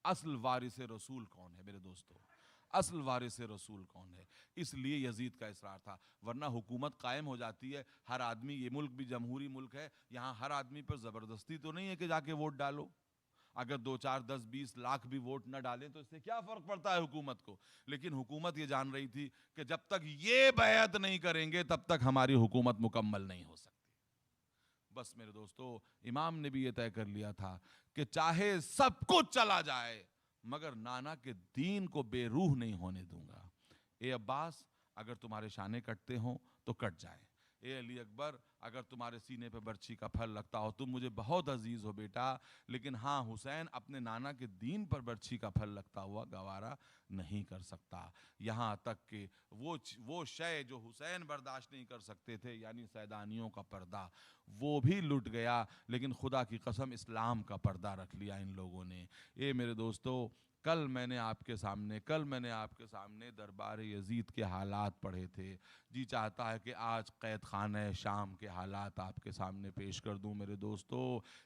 اصل وارث رسول کون ہے میرے دوستو، اصل وارث رسول کون ہے. اس لیے یزید کا اصرار تھا، ورنہ حکومت قائم ہو جاتی ہے. ہر آدمی، یہ ملک بھی جمہوری ملک ہے، یہاں ہر آدمی پر زبردستی تو نہیں ہے کہ جا کے ووٹ ڈالو. اگر 2 4 10 20 لاکھ بھی ووٹ نہ ڈالیں تو اس سے کیا فرق پڑتا ہے حکومت کو. لیکن حکومت یہ جان رہی تھی کہ جب تک یہ بیعت نہیں کریں گے تب تک ہماری حکومت مکمل نہیں ہو سکتی. بس میرے دوستو، امام نے بھی یہ طے کر لیا تھا کہ چاہے سب کچھ چلا جائے مگر نانا کے دین کو بے روح نہیں ہونے دوں گا. اے عباس، اگر تمہارے شانے کٹتے ہوں تو کٹ جائیں. اے علی اکبر، اگر تمہارے سینے پہ برچھی کا پھل لگتا ہو، تم مجھے بہت عزیز ہو بیٹا، لیکن ہاں حسین اپنے نانا کے دین پر برچھی کا پھل لگتا ہوا گوارا نہیں کر سکتا. یہاں تک کہ وہ شے جو حسین برداشت نہیں کر سکتے تھے، یعنی سیدانیوں کا پردہ، وہ بھی لٹ گیا، لیکن خدا کی قسم اسلام کا پردہ رکھ لیا ان لوگوں نے. اے میرے دوستو، کل میں نے آپ کے سامنے دربار یزید کے حالات پڑھے تھے. جی چاہتا ہے کہ آج قید خانہ شام کے حالات آپ کے سامنے پیش کر دوں میرے دوستو.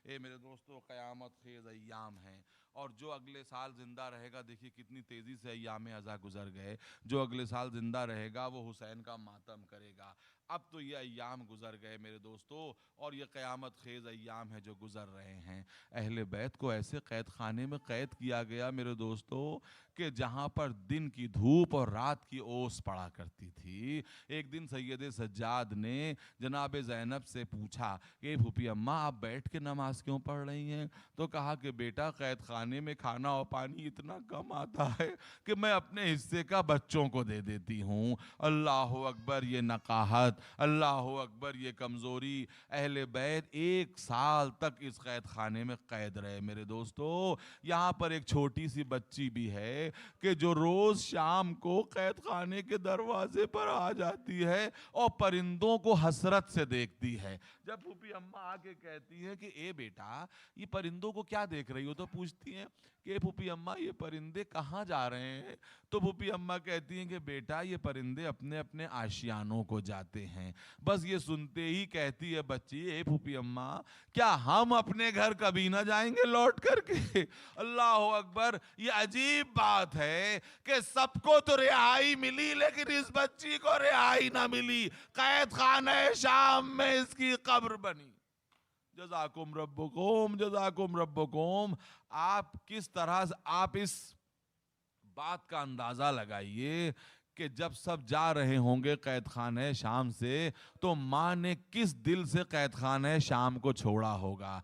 اے میرے دوستو، قیامت خیز ایام ہیں، اور جو اگلے سال زندہ رہے گا، دیکھیے کتنی تیزی سے ایام ازا گزر گئے، جو اگلے سال زندہ رہے گا وہ حسین کا ماتم کرے گا. اب تو یہ ایام گزر گئے میرے دوستو، اور یہ قیامت خیز ایام ہے جو گزر رہے ہیں. اہل بیت کو ایسے قید خانے میں قید کیا گیا میرے دوستو کہ جہاں پر دن کی دھوپ اور رات کی اوس پڑا کرتی تھی. ایک دن سید سجاد نے جناب زینب سے پوچھا کہ پھوپھی اماں، آپ بیٹھ کے نماز کیوں پڑھ رہی ہیں؟ تو کہا کہ بیٹا، قید خانے میں کھانا اور پانی اتنا کم آتا ہے کہ میں اپنے حصے کا بچوں کو دے دیتی ہوں. اللہ اکبر، یہ نقاہت ضعافت، اللہ اکبر، یہ کمزوری، اہل بیت 1 سال تک اس قید خانے میں قید رہے میرے دوستو۔ یہاں پر ایک چھوٹی سی بچی بھی ہے کہ جو روز شام کو قید خانے کے دروازے پر آ جاتی ہے اور پرندوں کو حسرت سے دیکھتی ہے۔ جب پھوپھی اماں آ کے کہتی ہیں کہ اے بیٹا یہ پرندوں کو کیا دیکھ رہی ہو، تو پوچھتی ہیں کہ پھوپھی اماں یہ پرندے کہاں جا رہے ہیں؟ تو پھوپھی اماں کہتی ہیں کہ بیٹا یہ پرندے اپنے اپنے آشیانوں کو جاتے ہیں۔ بس یہ سنتے ہی کہتی ہے بچی، اے پھوپھی اماں کیا ہم اپنے گھر کبھی نہ جائیں گے لوٹ کر کے؟ اللہ اکبر، یہ عجیب بات ہے کہ سب کو تو رہائی ملی لیکن اس بچی کو رہائی نہ ملی، قید خانہ شام میں اس کی قبر بنی۔ جزاکم ربکم، جزاکم ربکم۔ آپ کس طرح سے آپ اس بات کا اندازہ لگائیے کہ جب سب جا رہے ہوں گے قید خانہ شام سے تو ماں نے کس دل سے قید خانہ شام کو چھوڑا ہوگا۔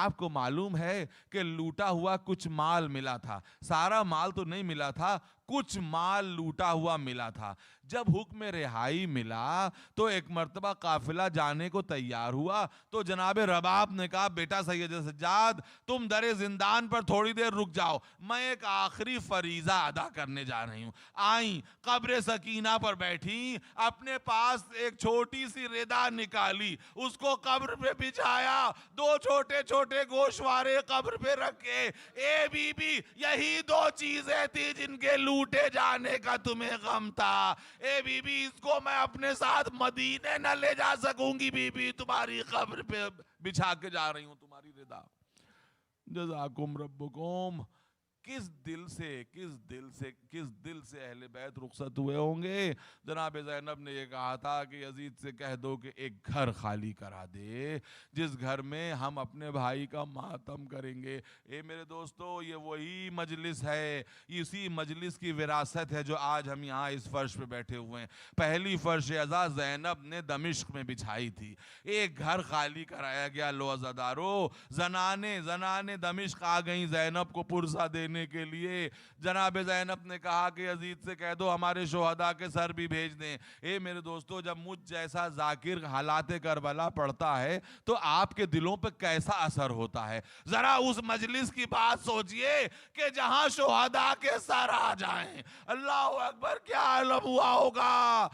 آپ کو معلوم ہے کہ لوٹا ہوا کچھ مال ملا تھا، سارا مال تو نہیں ملا تھا، کچھ مال لوٹا ہوا ملا تھا۔ جب حکم رہائی ملا تو ایک مرتبہ قافلہ جانے کو تیار ہوا تو جناب رباب نے کہا بیٹا سید سجاد تم در زندان پر تھوڑی دیر رک جاؤ، میں ایک آخری فریضہ ادا کرنے جا رہی ہوں۔ آئیں قبر سکینہ پر بیٹھی، اپنے پاس ایک چھوٹی سی ردا نکالی، اس کو قبر پہ بچھایا، 2 چھوٹے چھوٹے گوشوارے قبر پہ رکھے۔ اے بی بی یہی 2 چیزیں تھی جن کے لوٹے جانے کا تمہیں غم تھا۔ اے بی بی اس کو میں اپنے ساتھ مدینے نہ لے جا سکوں گی، بی بی تمہاری قبر پہ بچھا کے جا رہی ہوں تمہاری ردا۔ جزاکم ربکم۔ کس دل سے اہل بیت رخصت ہوئے ہوں گے؟ جناب زینب نے یہ کہا تھا کہ یزید سے کہہ دو کہ ایک گھر خالی کرا دے جس گھر میں ہم اپنے بھائی کا ماتم کریں گے۔ اے میرے دوستو یہ وہی مجلس ہے، اسی مجلس کی وراثت ہے جو آج ہم یہاں اس فرش پہ بیٹھے ہوئے ہیں۔ پہلی فرش عزا زینب نے دمشق میں بچھائی تھی، ایک گھر خالی کرایا گیا۔ لو عزادارو، زنانے دمشق آ گئیں زینب کو پرسہ دینے کے لیے۔ جناب زینب نے کہا کہ یزید سے کہہ دو ہمارے شہداء کے سر بھی بھیج دیں۔ اے میرے دوستو جب مجھ جیسا ذاکر حالات کربلا پڑھتا ہے تو آپ کے دلوں پہ کیسا اثر ہوتا ہے؟ ذرا اس مجلس کی بات سوچئے کہ جہاں شہداء کے سر آ جائیں، اللہ اکبر، کیا عالم ہوا ہوگا۔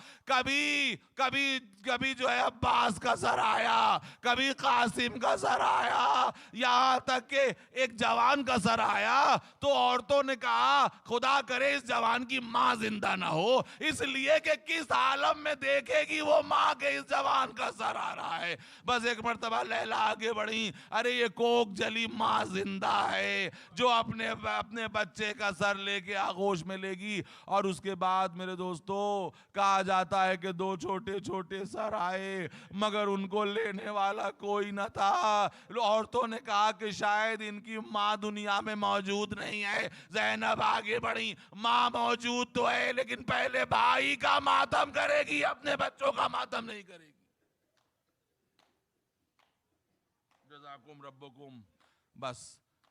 کبھی جو ہے عباس کا سر آیا، کبھی قاسم کا سر آیا، یہاں تک کہ ایک جوان کا سر آیا تو عورتوں نے کہا خدا کرے اس جوان کی ماں زندہ نہ ہو، اس لیے کہ کس عالم میں دیکھے گی وہ ماں کے اس جوان کا سر آ رہا ہے۔ بس ایک مرتبہ لیلا آگے بڑھی، ارے یہ کوک جلی ماں زندہ ہے جو اپنے بچے کا سر لے کے آغوش میں لے گی۔ اور اس کے بعد میرے دوستو کہا جاتا ہے کہ 2 چھوٹے چھوٹے سر آئے مگر ان کو لینے والا کوئی نہ تھا۔ عورتوں نے کہا کہ شاید ان کی ماں دنیا میں موجود نہیں ہے۔ زینب آگے بڑھی، ماں موجود تو ہے لیکن پہلے بھائی کا ماتم کرے گی، اپنے بچوں کا ماتم نہیں کرے گی۔ جزاکم ربکم۔ بس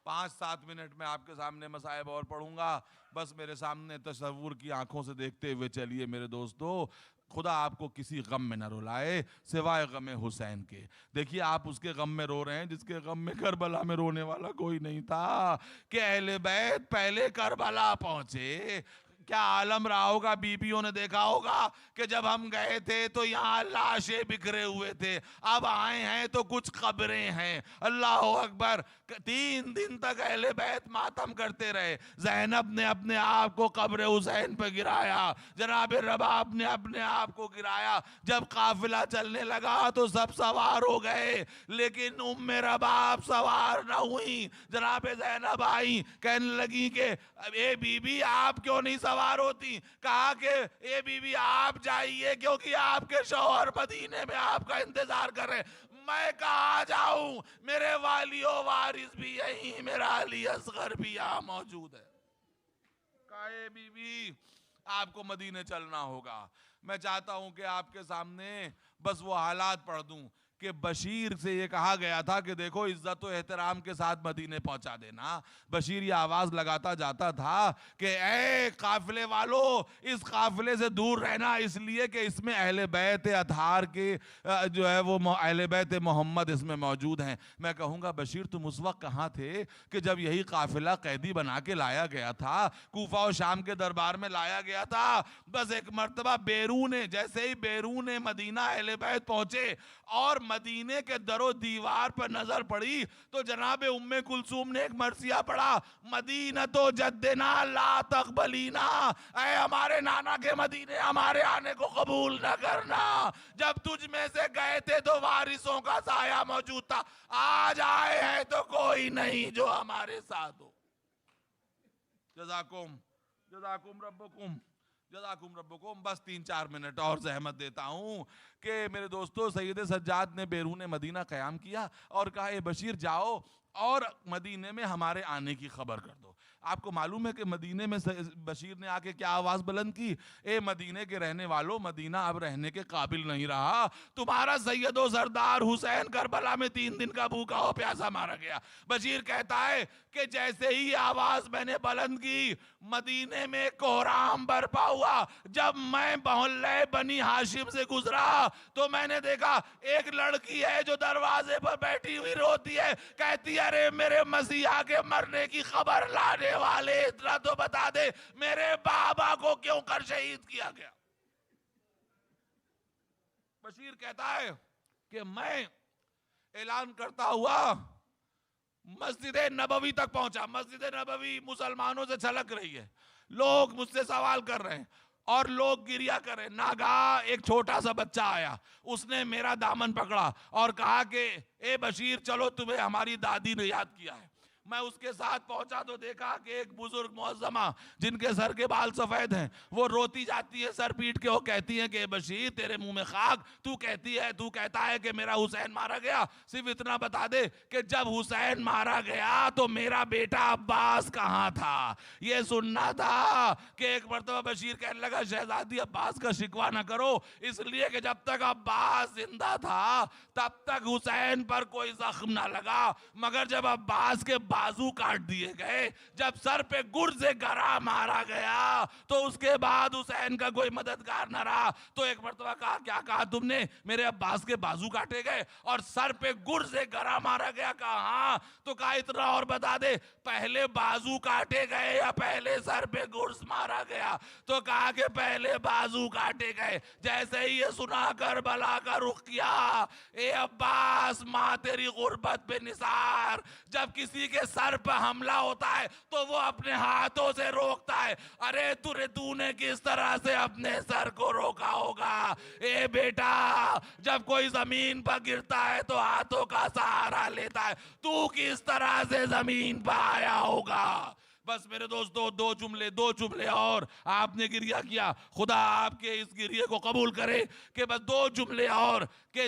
5-7 منٹ میں آپ کے سامنے مصائب اور پڑھوں گا، بس میرے سامنے تصور کی آنکھوں سے دیکھتے ہوئے چلیے میرے دوستو۔ خدا آپ کو کسی غم میں نہ رلائے سوائے غم حسین کے۔ دیکھیے آپ اس کے غم میں رو رہے ہیں جس کے غم میں کربلا میں رونے والا کوئی نہیں تھا، کہ اہل بیت پہلے کربلا پہنچے۔ کیا عالم رہا ہوگا، بیویوں نے دیکھا ہوگا کہ جب ہم گئے تھے تو یہاں لاشیں بکھرے ہوئے تھے، اب آئے ہیں تو کچھ قبریں ہیں۔ اللہ اکبر، 3 دن تک اہل بیت ماتم کرتے رہے۔ زینب نے اپنے آپ کو قبر حسین پہ گرایا، جناب رباب نے اپنے آپ کو گرایا۔ جب قافلہ چلنے لگا تو سب سوار ہو گئے لیکن ام رباب سوار نہ ہوئی۔ جناب زینب آئیں، کہنے لگی کہ اے بی بی آپ کیوں نہیں سوار ہوتی؟ کہا کہ اے بی بی آپ جائیے کیونکہ آپ کے شوہر مدینے میں آپ کا انتظار کر رہے ہیں۔ میں کہاں جاؤں، میرے والی و وارث بھی یہیں، میرا علی اصغر بھی یہاں موجود ہے۔ کہا اے بی بی آپ کو مدینے چلنا ہوگا۔ میں چاہتا ہوں کہ آپ کے سامنے بس وہ حالات پڑھ دوں کہ بشیر سے یہ کہا گیا تھا کہ دیکھو عزت و احترام کے ساتھ مدینے پہنچا دینا. بشیر یہ آواز لگاتا جاتا تھا کہ اے قافلے والو اس قافلے سے دور رہنا، اس لیے کہ اس میں اہل بیت اطہار کے جو ہے وہ اہل بیت محمد اس میں موجود ہیں. میں کہوں گا بشیر تم اس وقت کہاں تھے کہ جب یہی قافلہ قیدی بنا کے لایا گیا تھا، کوفہ و شام کے دربار میں لایا گیا تھا. بس ایک مرتبہ جیسے ہی بیرون مدینہ اہل بیت پہنچے اور مدینے کے در و دیوار پر نظر پڑی تو جناب ام کلثوم نے ایک مرثیہ پڑھا، مدینہ تو جدنا لا تقبلینا، اے ہمارے نانا کے مدینے ہمارے آنے کو قبول نہ کرنا. جب تجھ میں سے گئے تھے تو وارثوں کا سایہ موجود تھا، آج آئے ہیں تو کوئی نہیں جو ہمارے ساتھ ہو. جزاکم ربکم. بس 3-4 منٹ اور زحمت دیتا ہوں کہ میرے دوستو سید سجاد نے بیرون مدینہ قیام کیا اور کہا اے بشیر جاؤ اور مدینے میں ہمارے آنے کی خبر کر دو. آپ کو معلوم ہے کہ مدینے میں بشیر نے آ کے کیا آواز بلند کی؟ اے مدینے کے رہنے والوں، مدینہ اب رہنے کے قابل نہیں رہا. تمہارا سید و سردار حسین کربلا میں 3 دن کا بھوکا ہو پیاسا مارا گیا. بشیر کہتا ہے کہ جیسے ہی آواز میں نے بلند کی مدینے میں کوہرام برپا ہوا. جب میں محلے بنی ہاشم سے گزرا تو میں نے دیکھا ایک لڑکی ہے جو دروازے پر بیٹھی ہوئی روتی ہے، کہتی ہے ارے میرے مسیحا کے مرنے کی خبر لانے والے اتنا تو بتا دے میرے بابا کو کیوں کر شہید کیا گیا. بشیر کہتا ہے کہ میں اعلان کرتا ہوا مسجد نبوی تک پہنچا. مسجد نبوی مسلمانوں سے چھلک رہی ہے، لوگ مجھ سے سوال کر رہے ہیں اور لوگ گریا کر رہے ہیں. ناگہاں ایک چھوٹا سا بچہ آیا، اس نے میرا دامن پکڑا اور کہا کہ اے بشیر چلو تمہیں ہماری دادی نے یاد کیا ہے. میں اس کے ساتھ پہنچا تو دیکھا کہ ایک بزرگ معظمہ جن کے سر کے بال سفید ہیں وہ روتی جاتی ہے سر پیٹ کے. وہ کہتی ہے کہ بشیر تیرے منہ میں خاک، تو کہتا ہے کہ میرا حسین مارا گیا. صرف اتنا بتا دے کہ جب حسین مارا گیا تو میرا بیٹا عباس کہاں تھا. یہ سننا تھا کہ ایک مرتبہ بشیر کہنے لگا شہزادی عباس کا شکوہ نہ کرو، اس لیے کہ جب تک عباس زندہ تھا تب تک حسین پر کوئی زخم نہ لگا، مگر جب عباس کے بازو کاٹ دیے گئے، جب سر پہ گرز گرا مارا گیا تو اس کے بعد حسین کا کوئی مددگار نہ رہا. تو ایک مرتبہ کہا کیا کہا تم نے؟ میرے عباس کے بازو کاٹے گئے اور سر پہ گرز گرا مارا گیا. کہا ہاں. تو کہا اتنا اور بتا دے پہلے بازو کاٹے گئے یا پہلے سر پہ گرز مارا گیا؟ تو کہا کہ پہلے بازو کاٹے گئے. جیسے ہی یہ سنا کربلا کا رخ کیا، اے عباس ماں تیری غربت پہ نثار. جب کسی کے سر پہ حملہ ہوتا ہے تو وہ اپنے ہاتھوں سے روکتا ہے. ارے تو نے کس طرح سے اپنے سر کو روکا ہوگا؟ اے بیٹا جب کوئی زمین پر گرتا ہے تو ہاتھوں کا سہارا لیتا ہے، تو کس طرح سے زمین پہ آیا ہوگا؟ بس میرے دوستو دو جملے اور آپ نے گریہ کیا، خدا آپ کے اس گریے کو قبول کرے. کہ بس 2 جملے اور کہ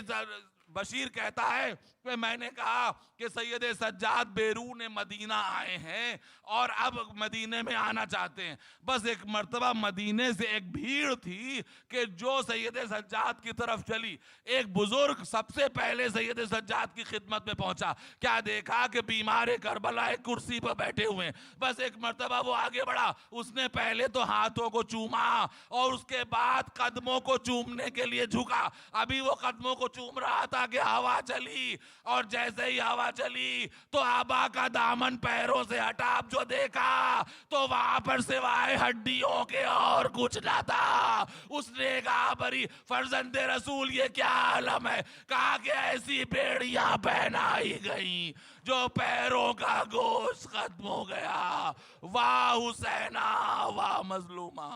بشیر کہتا ہے کہ میں نے کہا کہ سید سجاد بیرون مدینہ آئے ہیں اور اب مدینے میں آنا چاہتے ہیں. بس ایک مرتبہ مدینے سے ایک بھیڑ تھی کہ جو سید سجاد کی طرف چلی. ایک بزرگ سب سے پہلے سید سجاد کی خدمت میں پہنچا. کیا دیکھا کہ بیمار کربلا ایک کرسی پر بیٹھے ہوئے ہیں. بس ایک مرتبہ وہ آگے بڑھا، اس نے پہلے تو ہاتھوں کو چوما اور اس کے بعد قدموں کو چومنے کے لیے جھکا. ابھی وہ قدموں کو چوم رہا تھا کہ ہوا چلی، اور جیسے ہی ہوا چلی تو آبا کا دامن پیروں سے ہٹا. اب جو دیکھا تو وہاں پر سوائے ہڈیوں کے اور کچھ نہ تھا. اس نے کہا بری فرزند رسول یہ کیا عالم ہے؟ کہا کہ ایسی بیڑیاں پہنائی گئیں جو پیروں کا گوشت ختم ہو گیا. واہ حسینہ واہ مظلومہ.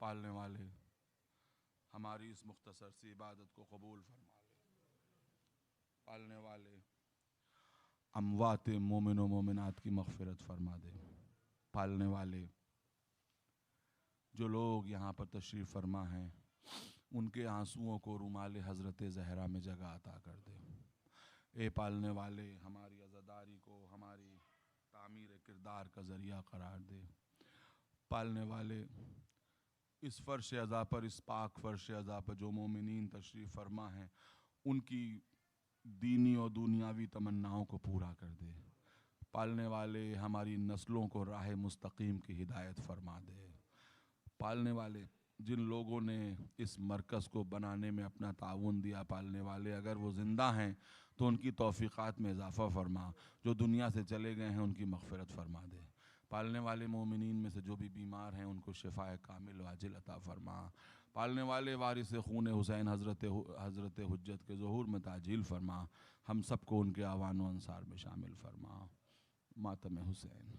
پالنے والے ہماری اس مختصر سی عبادت کو قبول فرما لے. پالنے والے اموات مومن و مومنات کی مغفرت فرما دے. پالنے والے جو لوگ یہاں پر تشریف فرما ہیں ان کے آنسوؤں کو رومال حضرت زہرا میں جگہ عطا کر دے۔ اے پالنے والے ہماری عزاداری کو ہماری تعمیر کردار کا ذریعہ قرار دے۔ پالنے والے اس فرش عزا پر، اس پاک فرش عزا پر جو مومنین تشریف فرما ہیں، ان کی دینی اور دنیاوی تمناؤں کو پورا کر دے۔ پالنے والے ہماری نسلوں کو راہ مستقیم کی ہدایت فرما دے۔ پالنے والے جن لوگوں نے اس مرکز کو بنانے میں اپنا تعاون دیا، پالنے والے اگر وہ زندہ ہیں تو ان کی توفیقات میں اضافہ فرما، جو دنیا سے چلے گئے ہیں ان کی مغفرت فرما دے۔ پالنے والے مومنین میں سے جو بھی بیمار ہیں ان کو شفاء کامل و عاجل عطا فرما۔ پالنے والے وارث خون حسین حضرت حجت کے ظہور میں تعجیل فرما۔ ہم سب کو ان کے اعوان و انصار میں شامل فرما۔ ماتم حسین۔